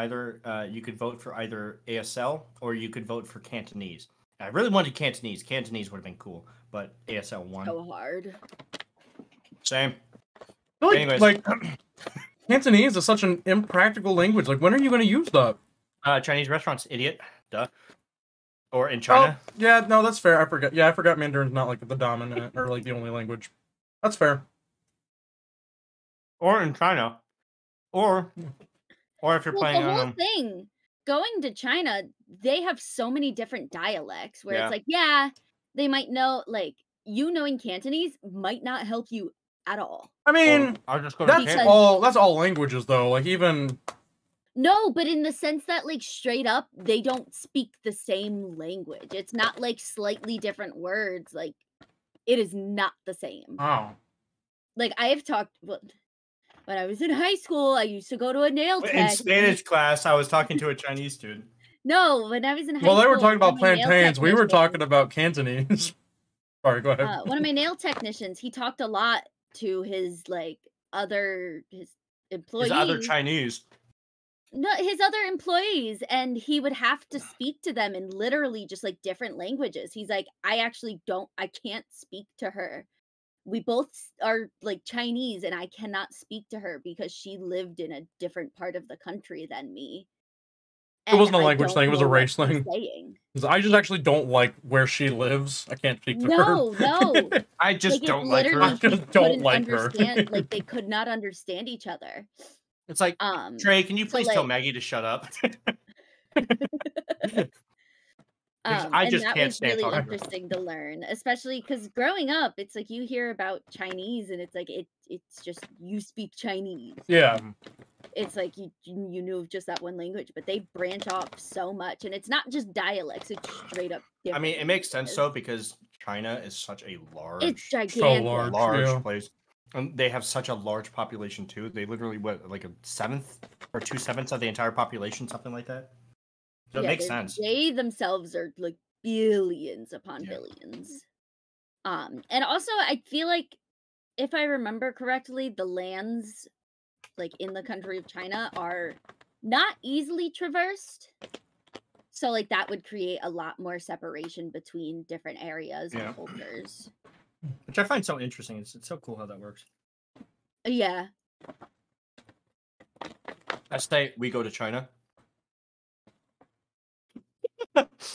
you could vote for either ASL or you could vote for Cantonese. I really wanted Cantonese. Cantonese would have been cool, but ASL won.
So hard.
Same.
Anyways, like Cantonese is such an impractical language. Like, when are you going to use that?
Chinese restaurants, idiot. Duh. Or in China.
Oh, yeah, no, that's fair. I forgot. Yeah, I forgot Mandarin's not like the dominant or like the only language. That's fair.
Or in China. Or if you're playing
the whole thing, going to China, they have so many different dialects where it's like, yeah, they might know, like, you knowing Cantonese might not help you at all.
I mean, that's all languages though. Like, even
no, but in the sense that, like, straight up, they don't speak the same language. It's not like slightly different words. Like, it is not the same.
Oh.
Like, I have talked. Well, when I was in high school, I used to go to a nail tech.
In Spanish class, I was talking to a Chinese student.
No, when I was in high school.
Well, they were talking about plantains. We were talking about Cantonese. Sorry, go ahead.
One of my nail technicians, he talked a lot to his, like, his employees.
His other Chinese.
No, his other employees, and he would have to speak to them in literally just, like, different languages. He's like, I can't speak to her. We both are, like, Chinese, and I cannot speak to her because she lived in a different part of the country than me.
It wasn't a language thing, it was a race thing. I just actually don't like where she lives. I can't speak to her.
No.
I just don't like her.
I just don't like her.
Like, they could not understand each other.
It's like, Trey, can you please tell Maggie to shut up? I just can't stand
really
talking.
Interesting to learn, especially because growing up, it's like you hear about Chinese, and it's like it's just you speak Chinese.
Yeah,
it's like you knew of just that one language, but they branch off so much, and it's not just dialects; it's straight up.
I mean, it makes sense though because China is such a large,
it's gigantic,
large place. And they have such a large population too. They literally like a seventh or 2/7 of the entire population, something like that. So it makes sense.
They themselves are like billions upon billions. And also I feel like if I remember correctly, the lands like in the country of China are not easily traversed. So like that would create a lot more separation between different areas and cultures.
Which I find so interesting. It's so cool how that works.
Yeah.
I say we go to China.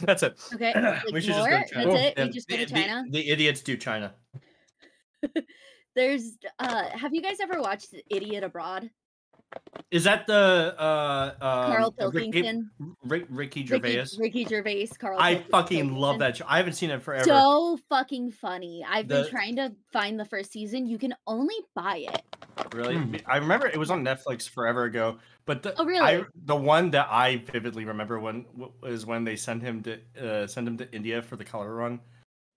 That's it.
Okay. Like
we should just go to China.
That's it. We just go to China.
The idiots do China.
There's have you guys ever watched Idiot Abroad?
Is that the
Carl Pilkington?
Ricky Gervais?
Ricky Gervais, Carl
I fucking love that show. I haven't seen it forever.
So fucking funny. I've been trying to find the first season. You can only buy it.
Really? I remember it was on Netflix forever ago. But
really?
The one that I vividly remember was when they sent him to India for the color run.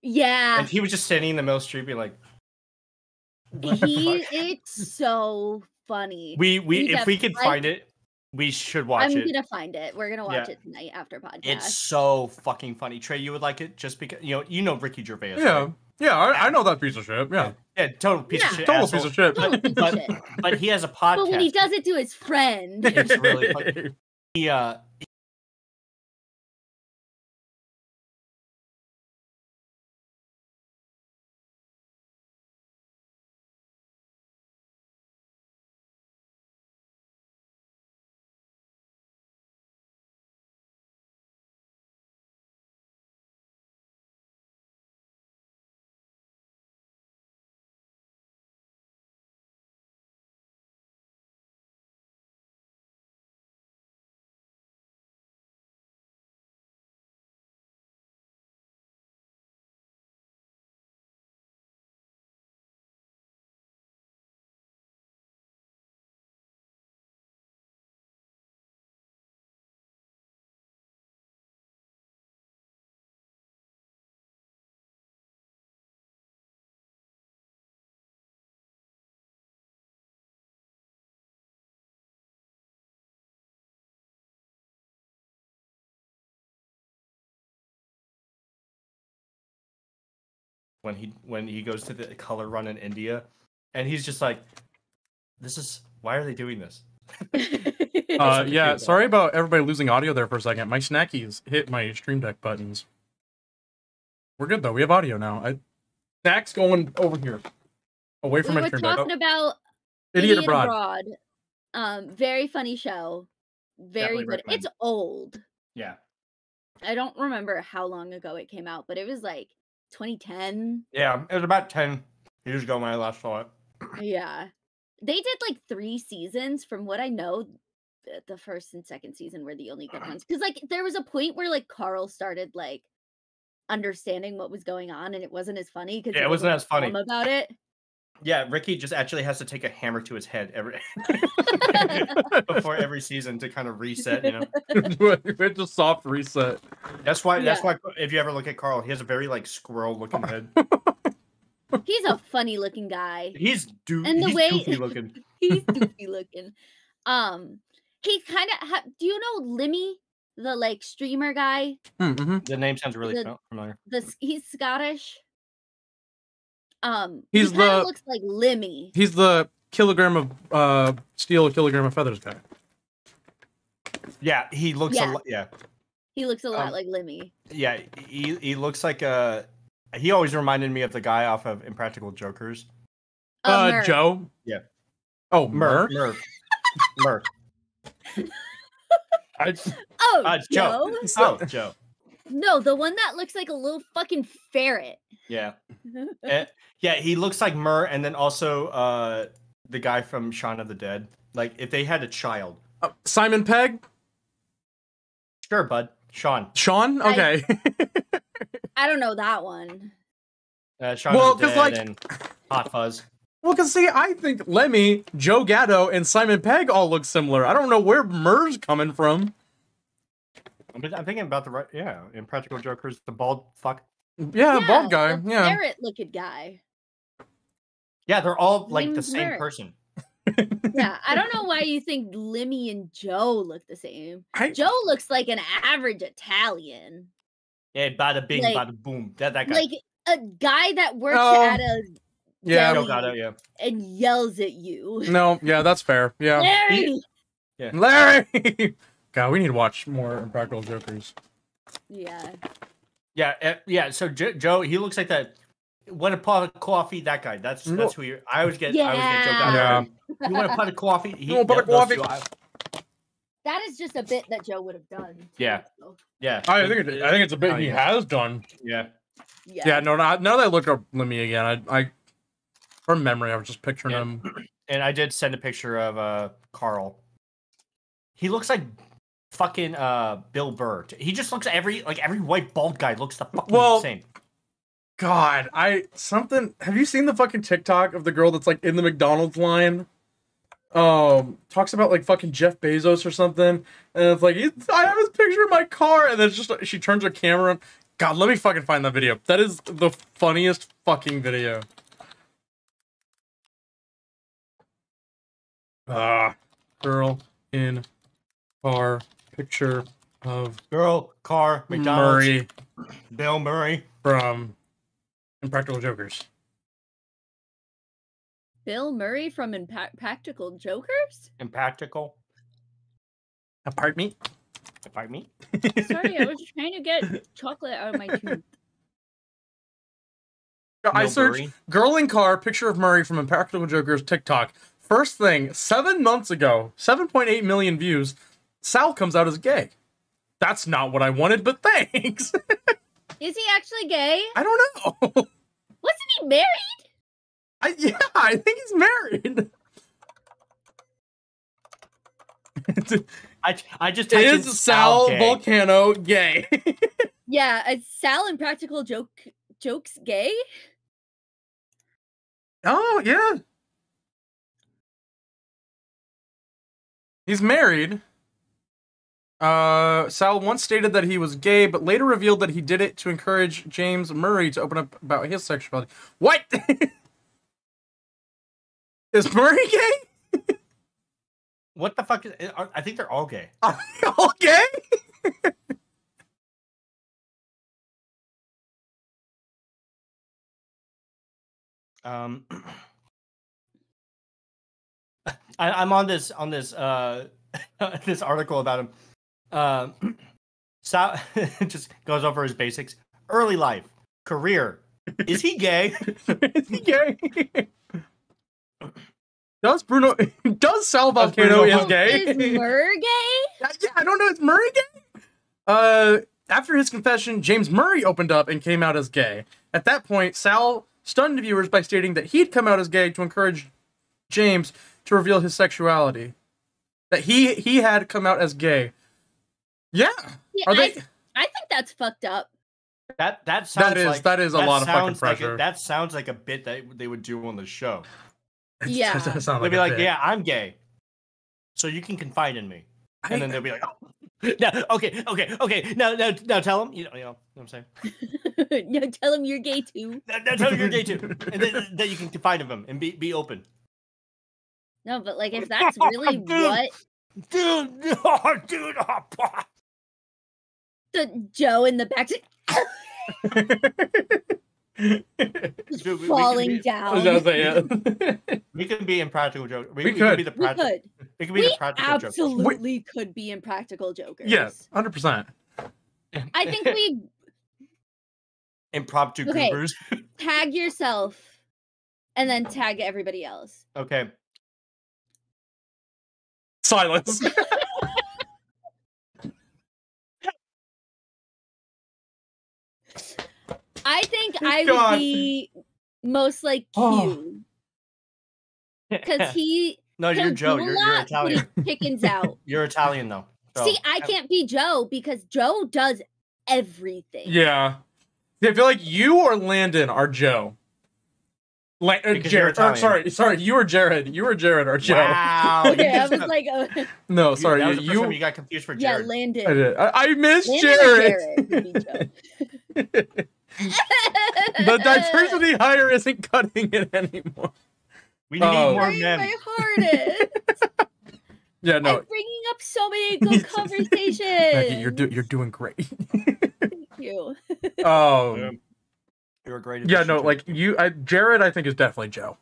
Yeah.
And he was just standing in the middle of the street, be like,
it's so funny.
If we could find it, we should watch it.
I'm gonna find it. We're gonna watch it tonight after podcast.
It's so fucking funny. Trey, you would like it just because you know Ricky Gervais.
Yeah.
Right?
Yeah, I know that piece of shit. Yeah.
Yeah, total piece of shit.
Total piece of shit.
But he has a podcast.
But when he does it to his friend,
it's really funny. He when he goes to the color run in India, and he's just like, why are they doing this?
Yeah, sorry about everybody losing audio there for a second. My snackies hit my Stream Deck buttons. We're good though. We have audio now. Snack's going over here, away from my Stream Deck.
We were talking about
Idiot Abroad.
Very funny show. Very good. It's old.
Yeah.
I don't remember how long ago it came out, but it was like 2010.
Yeah, it was about 10 years ago when I last saw it.
Yeah. They did like 3 seasons. From what I know, the first and second season were the only good ones. Because like there was a point where like Carl started like understanding what was going on, and it wasn't as funny because
it wasn't as funny
about it.
Yeah, Ricky just actually has to take a hammer to his head before every season to kind of reset, you know.
It's a soft reset.
That's why if you ever look at Carl, he has a very like squirrel looking head.
He's a funny looking guy.
He's
goofy
looking.
He's goofy looking. He kind of do you know Limmy, the like streamer guy?
Mm-hmm.
The name sounds really familiar.
He's Scottish.
He
looks like Limmy.
He's the kilogram of steel, a kilogram of feathers guy.
Yeah, he looks a lot. Yeah,
he looks a lot like Limmy.
Yeah, he looks like he always reminded me of the guy off of Impractical Jokers.
Joe.
Yeah.
Oh, Merv.
Merv.
It's
Joe. Oh, Joe.
No, the one that looks like a little fucking ferret.
Yeah. Yeah, he looks like Murr, and then also the guy from Shaun of the Dead. Like, if they had a child.
Simon Pegg?
Sure, bud. Sean?
Okay.
I don't know that one.
Shaun of the Dead and Hot Fuzz.
Well, because see, I think Lemmy, Joe Gatto, and Simon Pegg all look similar. I don't know where Murr's coming from.
I'm thinking about Impractical Jokers, the bald fuck.
Yeah, bald guy.
The
yeah,
ferret-looking guy.
Yeah, they're all like the same person.
Yeah, I don't know why you think Limmy and Joe look the same. Joe looks like an average Italian.
Yeah, bada bing, bada boom. That guy.
Like a guy that works at a deli and yells at you.
No, yeah, that's fair. Yeah.
Larry!
Yeah.
Larry! God, we need to watch more Impractical Jokers.
Yeah.
Yeah, so Joe, he looks like that. Want a pot of coffee? That guy. That's who you. I always get. Joe Gatto.
Yeah.
You want a pot of coffee?
That is just a bit that Joe would have done.
Yeah. Yeah.
I think it's a bit he has done.
Yeah.
Yeah. No. Now that I look up Lemmy again, I from memory, I was just picturing him.
And I did send a picture of Carl. He looks like fucking Bill Burr. He just looks every white bald guy looks the fucking same.
God, have you seen the fucking TikTok of the girl that's like in the McDonald's line? Talks about like fucking Jeff Bezos or something, and it's like, I have his picture in my car, and then it's just she turns her camera on. God, let me fucking find that video. That is the funniest fucking video. Girl in car, picture of
girl, car, McDonald's,
Murray,
Bill Murray
from Impractical Jokers.
Bill Murray from Impractical Jokers?
Impractical.
Apartment.
Sorry, I was trying to get chocolate out of my tooth.
I searched girl in car, picture of Murray from Impractical Jokers TikTok. First thing, 7 months ago, 7.8 million views. Sal comes out as gay. That's not what I wanted, but thanks.
Is he actually gay?
I don't know.
Wasn't he married?
I think he's married.
I just
is Sal Volcano gay?
Yeah, is Sal Impractical Jokes gay?
Oh yeah, he's married. Sal once stated that he was gay, but later revealed that he did it to encourage James Murray to open up about his sexuality. What? Is Murray gay?
What the fuck? I think they're all gay.
Are they all gay?
Um, I'm on this this article about him. Sal just goes over his basics. Early life, career. Is he gay?
Is he gay? Does Sal Volcano is gay?
Is Murr gay?
Yeah, I don't know. Is Murray gay? After his confession, James Murray opened up and came out as gay. At that point, Sal stunned viewers by stating that he'd come out as gay to encourage James to reveal his sexuality. That he had come out as gay. Yeah.
I think that's fucked up.
That sounds
that is a lot of fucking pressure.
That sounds like a bit that they would do on the show.
Yeah.
They'd be like, yeah, I'm gay, so you can confide in me, and then they'll be like, oh, no, okay. Now tell him, you know what I'm saying?
No, tell him you're gay too.
Now tell him you're gay too, and then that you can confide in him and be open.
No, but like if that's really what,
dude,
the Joe in the back.
Dude,
falling down.
We could be Impractical Jokers.
We could be
the practical. We could be the Practical Jokers.
Absolutely could be Impractical Jokers.
Yes, 100%.
I think we
impromptu goobers.
Tag yourself, and then tag everybody else.
Okay.
Silence.
I think I would be most like Q. Because he...
No, you're Joe. You're Italian.
Chickens out.
You're Italian, though. So.
See, I can't be Joe because Joe does everything.
Yeah. I feel like you or Landon are Joe. Jared. Sorry. You were Jared. You were Jared or Joe.
Wow.
Okay, I was like...
no, sorry.
You got confused for Jared.
Yeah, Landon.
I did. I missed
Jared.
The diversity hire isn't cutting it anymore.
We need more men.
My hardest.
Yeah, no.
I'm bringing up so many good conversations.
Maggie, you're doing great.
Thank you.
You're a great.
Yeah, no, like Jared, I think is definitely Joe.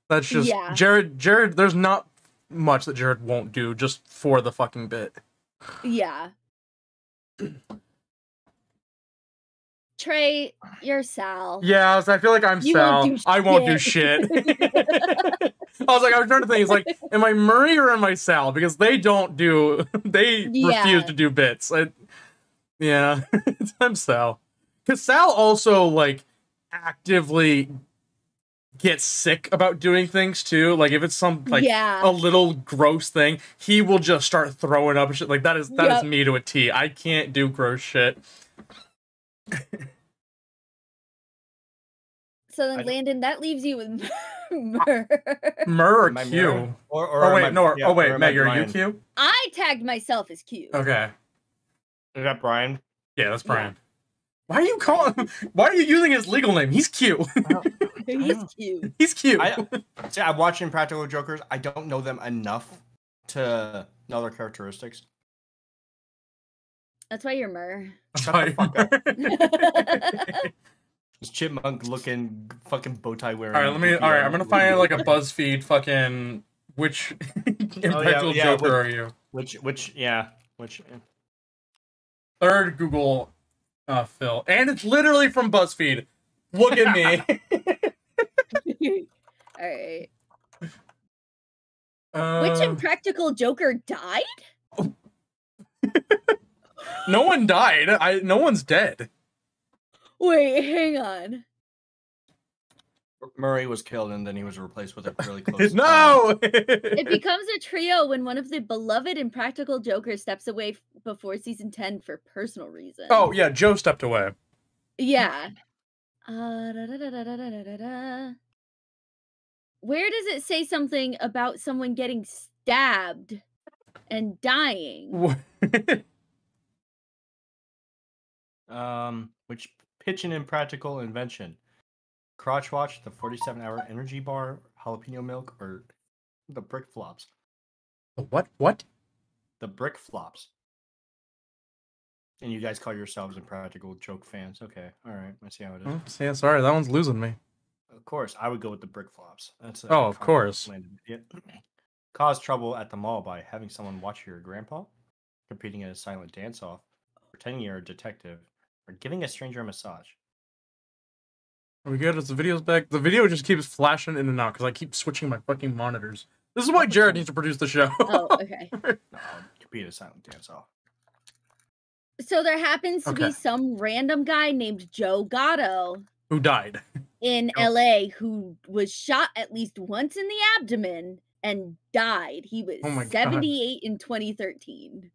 That's just Jared. There's not much that Jared won't do just for the fucking bit.
Yeah. Trey, you're Sal.
Yeah, I feel like I'm Sal. I won't do shit. I was trying to think, it's like, am I Murray or am I Sal? Because they don't do, they refuse to do bits. I'm Sal. Because Sal also, like, actively gets sick about doing things, too. Like, if it's some, like, a little gross thing, he will just start throwing up and shit. Like, that is me to a T. I can't do gross shit.
So then, Landon, that leaves you with Murr.
Murr or Q? Meg, are you Q?
I tagged myself as Q.
Okay.
Is that Brian?
Yeah, that's Brian. Why are you using his legal name? He's Q.
He's Q.
He's Q.
I'm watching Impractical Jokers. I don't know them enough to know their characteristics.
That's why you're Murr.
Shut the fuck up. This chipmunk looking fucking bow tie wearing.
I'm gonna find like a BuzzFeed fucking which Impractical Joker are you?
Which
third Google Phil. And it's literally from BuzzFeed. Look at me.
Alright. Which Impractical Joker died?
No one died. No one's dead.
Wait, hang on.
Murray was killed and then he was replaced with a really close.
No!
It becomes a trio when one of the beloved Impractical Jokers steps away before season 10 for personal reasons.
Oh, yeah, Joe stepped away.
Yeah. Where does it say something about someone getting stabbed and dying?
Which pitch an impractical invention? Crotch watch, the 47-hour energy bar, jalapeno milk, or the brick flops?
The what?
The brick flops. And you guys call yourselves Impractical Joke fans. Okay, all right. I see how it is.
Yeah, sorry, that one's losing me.
Of course, I would go with the brick flops. That's
Oh, of course.
Yeah. Cause trouble at the mall by having someone watch your grandpa, competing in a silent dance-off, pretending you're a detective, or giving a stranger a massage.
Are we good? Is the video's back? The video just keeps flashing in and out because I keep switching my fucking monitors. This is why Jared needs to produce the show.
Oh, okay.
No, compete in a silent dance-off.
So there happens to be some random guy named Joe Gatto
who died
in LA who was shot at least once in the abdomen and died. He was 78 in 2013.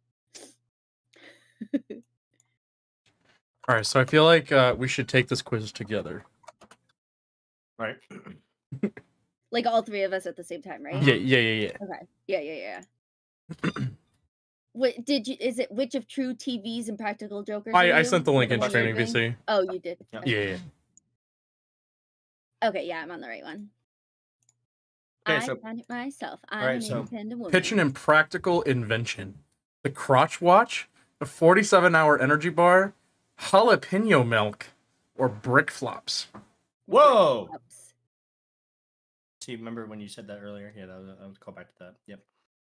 All right, so I feel like we should take this quiz together.
Right.
Like all three of us at the same time, right?
Yeah.
Okay. Yeah. What did you? Is it which of True TV's Impractical Jokers?
I sent the link in Streaming VC.
Oh, you did.
Yeah.
Okay.
Yeah.
Okay, yeah, I'm on the right one.
Okay,
I
so
found it myself. I'm an independent woman.
Pitch an impractical invention: the crotch watch, a 47-hour energy bar, jalapeno milk, or brick flops.
Whoa! See, remember when you said that earlier? Yeah, I would call back to that. Yep.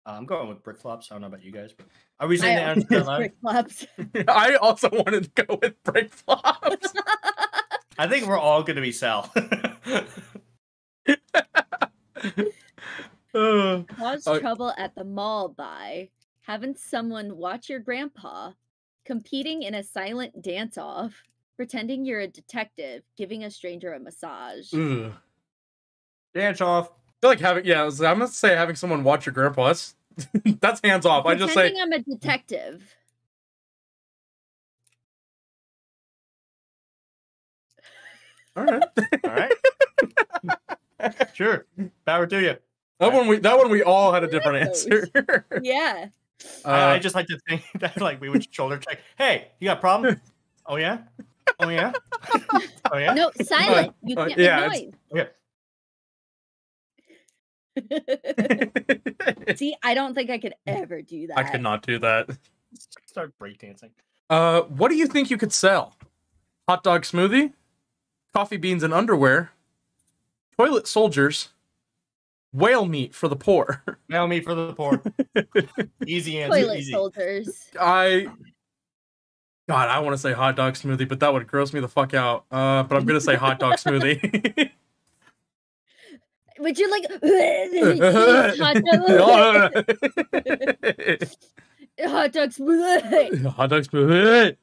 I'm going with brick flops. I don't know about you guys, but are we saying the answer out loud?
Brick flops.
I also wanted to go with brick flops.
I think we're all going to be Sal.
Cause trouble at the mall by having someone watch your grandpa, competing in a silent dance-off, pretending you're a detective, giving a stranger a massage.
Dance off.
I feel like I'm gonna say having someone watch your grandpa. That's hands off. I just say
I'm a detective.
All right.
Sure. Power to you.
That one we all had a different answer.
Yeah.
I just like to think that like we would shoulder check. Hey, you got a problem? Oh yeah. Oh yeah. Oh yeah.
No, silent. You can't make noise.
Okay.
See, I don't think I could ever do that.
I could not do that.
Start breakdancing.
What do you think you could sell? Hot dog smoothie, coffee beans and underwear, toilet soldiers, whale meat for the poor.
Whale meat for the poor. Easy answer.
Toilet soldiers.
I want to say hot dog smoothie, but that would gross me the fuck out. But I'm gonna say hot dog smoothie.
Would you like hot dog smoothie?
Hot dog smoothie.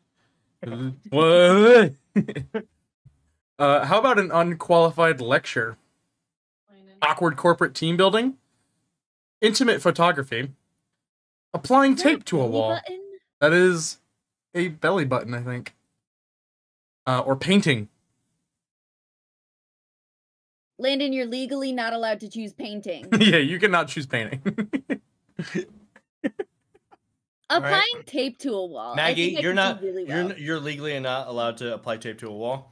How about an unqualified lecture? Awkward corporate team building? Intimate photography? Applying tape to a wall?
Button?
That is a belly button, I think. Or painting.
Landon, you're legally not allowed to choose painting.
Yeah, you cannot choose painting.
Applying tape to a wall.
Maggie, you're not
really well.
you're legally not allowed to apply tape to a wall.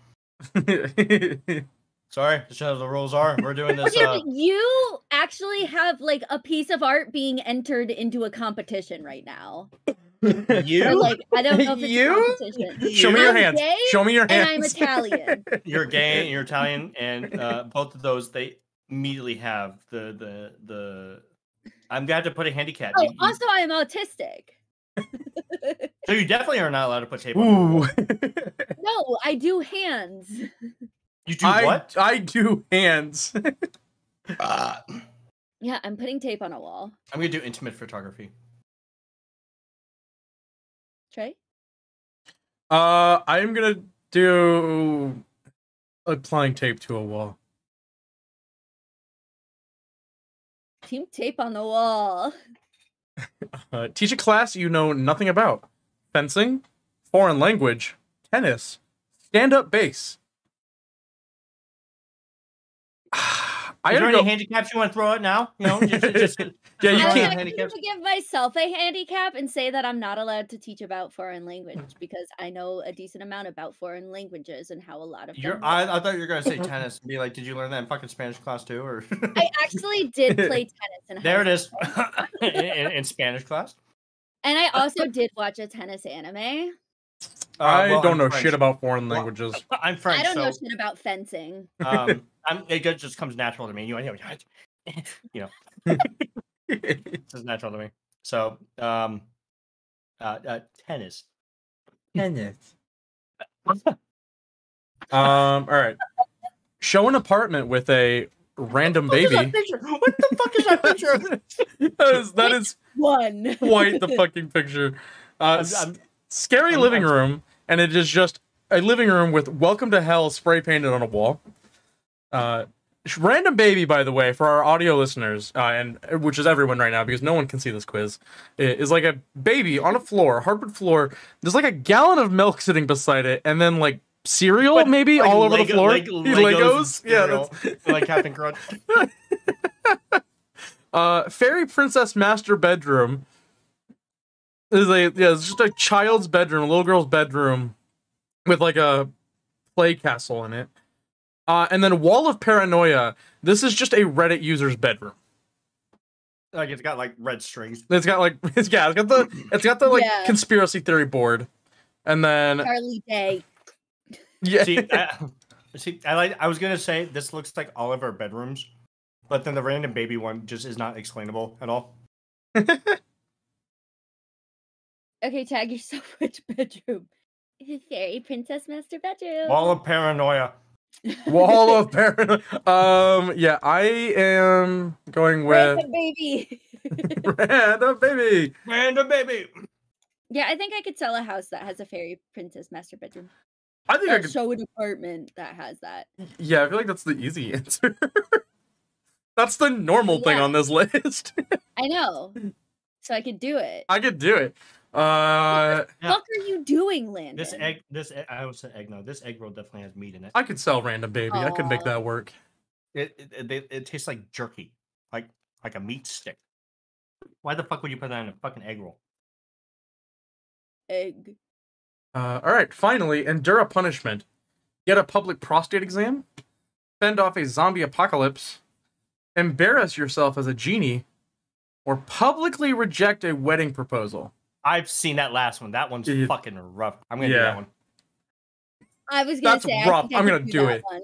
Sorry, that's how the rules are. We're doing this.
You actually have like a piece of art being entered into a competition right now.
You?
Or, like, I don't know if it's a competition.
Show me your hands.
Gay,
Show me your hands.
And I'm Italian.
You're gay and you're Italian, and both of those they immediately have the. I'm gonna have to put a handicap.
Oh, also I am autistic.
So you definitely are not allowed to put tape on.
No, I do hands.
You do what?
I do hands.
Yeah, I'm putting tape on a wall.
I'm gonna do intimate photography.
Trey?
I'm gonna do applying tape to a wall.
Team tape on the wall.
Teach a class you know nothing about. Fencing, foreign language, tennis, stand-up bass.
Is there any handicaps you want to throw out now? You know, just
yeah, you can't.
I'm going to give myself a handicap and say that I'm not allowed to teach about foreign language because I know a decent amount about foreign languages and how a lot of them
I thought you were going to say tennis and be like, did you learn that in fucking Spanish class too? Or
I actually did play tennis in
there it is in Spanish class.
And I also did watch a tennis anime.
I
well,
don't
I'm
know
French.
shit about foreign
Well,
languages.
I'm French,
I don't know
so
shit about fencing.
it just comes natural to me. You know, it's just natural to me. So, tennis.
Tennis. All right. Show an apartment with a random baby.
What the fuck is that picture?
that is
One.
quite the fucking picture. Scary living room, and it is just a living room with "Welcome to Hell" spray painted on a wall. Random baby, by the way, for our audio listeners, and which is everyone right now because no one can see this quiz, is like a baby on a floor, hardwood floor. There's like a gallon of milk sitting beside it, and then like cereal maybe
like
all over the floor.
Legos.
Yeah,
that's... like Captain Crunch.
Fairy princess master bedroom. It's just a child's bedroom, a little girl's bedroom, with like a play castle in it. And then wall of paranoia. This is just a Reddit user's bedroom.
Like it's got like red strings.
It's got the like conspiracy theory board, and then
Charlie Day.
Yeah.
I was gonna say this looks like all of our bedrooms, but then the random baby one just is not explainable at all.
Okay, tag yourself which bedroom. Fairy princess master bedroom.
Wall of paranoia.
Wall of paranoia. Yeah, I am going with
random baby.
Random baby.
Random baby.
Yeah, I think I could sell a house that has a fairy princess master bedroom.
I think I could
show an apartment that has that.
Yeah, I feel like that's the easy answer. That's the normal thing on this list.
I know. So I could do it.
I could do it.
What the fuck are you doing, Landon?
I almost said egg. No, this egg roll definitely has meat in it.
I could sell random baby. I could make that work.
It tastes like jerky, like a meat stick. Why the fuck would you put that in a fucking egg roll?
Egg.
All right, finally, endure a punishment. Get a public prostate exam. Fend off a zombie apocalypse. Embarrass yourself as a genie. Or publicly reject a wedding proposal.
I've seen that last one. That one's fucking rough. I'm gonna do that one.
I was gonna say
that's rough. I'm gonna do it.
One.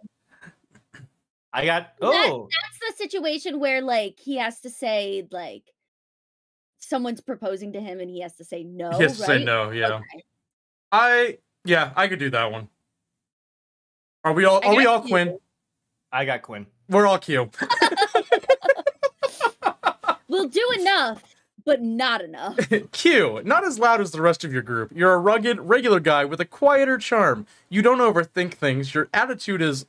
I got
that's the situation where like he has to say like someone's proposing to him and he has to say no.
He has to say no. Yeah. Okay. I could do that one. Are we all? Are we all Quinn?
I got Quinn.
We're all Q.
We'll do enough, but not enough.
Q, not as loud as the rest of your group. You're a rugged, regular guy with a quieter charm. You don't overthink things. Your attitude is...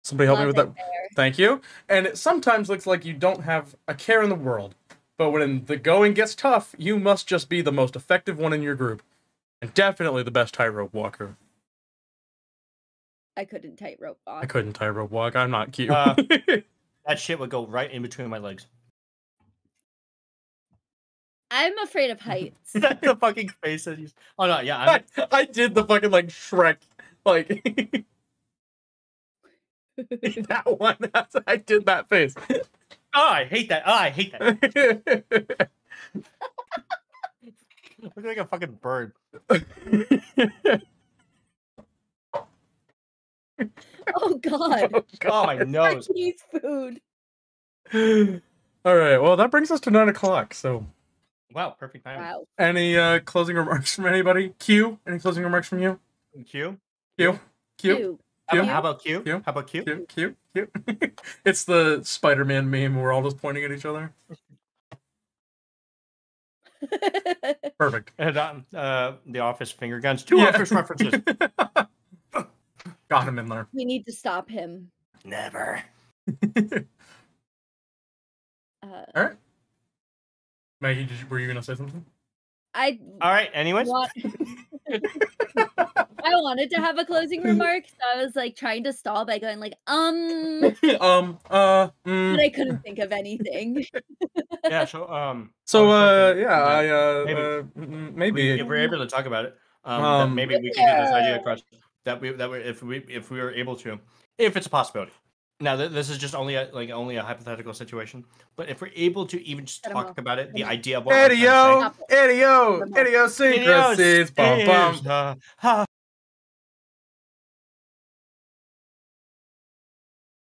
Somebody help me with that. Thank you. And it sometimes looks like you don't have a care in the world. But when the going gets tough, you must just be the most effective one in your group. And definitely the best tightrope walker.
I couldn't tightrope walk.
I couldn't tightrope walk. I'm not Q.
That shit would go right in between my legs.
I'm afraid of heights.
The fucking face that you... Oh no, yeah.
I did the fucking like Shrek, like that one. I did that face.
Oh, I hate that. Oh, I hate that. Look like a fucking bird.
Oh god.
Oh, God.
Oh, my nose.
Eats food.
All right. Well, that brings us to 9 o'clock. So.
Wow, perfect time.
Wow.
Any closing remarks from anybody? Q? Any closing remarks from you?
Q?
Q? Q?
Q.
How about Q?
Q?
How about Q?
Q? Q? Q? It's the Spider-Man meme where we're all just pointing at each other. Perfect.
And the Office finger guns. Two Office references.
Got him in there.
We need to stop him.
Never.
All right. Maggie, were you gonna say something?
All right. Anyways,
I wanted to have a closing remark, so I was like trying to stall by going like but I couldn't think of anything.
Yeah. So
maybe
if we're able to talk about it, maybe we can do this idea across. If we were able to, if it's a possibility. Now, this is just only a hypothetical situation. But if we're able to even just
Cut 'em
talk
off.
about it,
Cut
the
'em off.
idea of what I'm trying to say.
Idio,
Stop it.
idiosyncrasies, bum bum.
Ha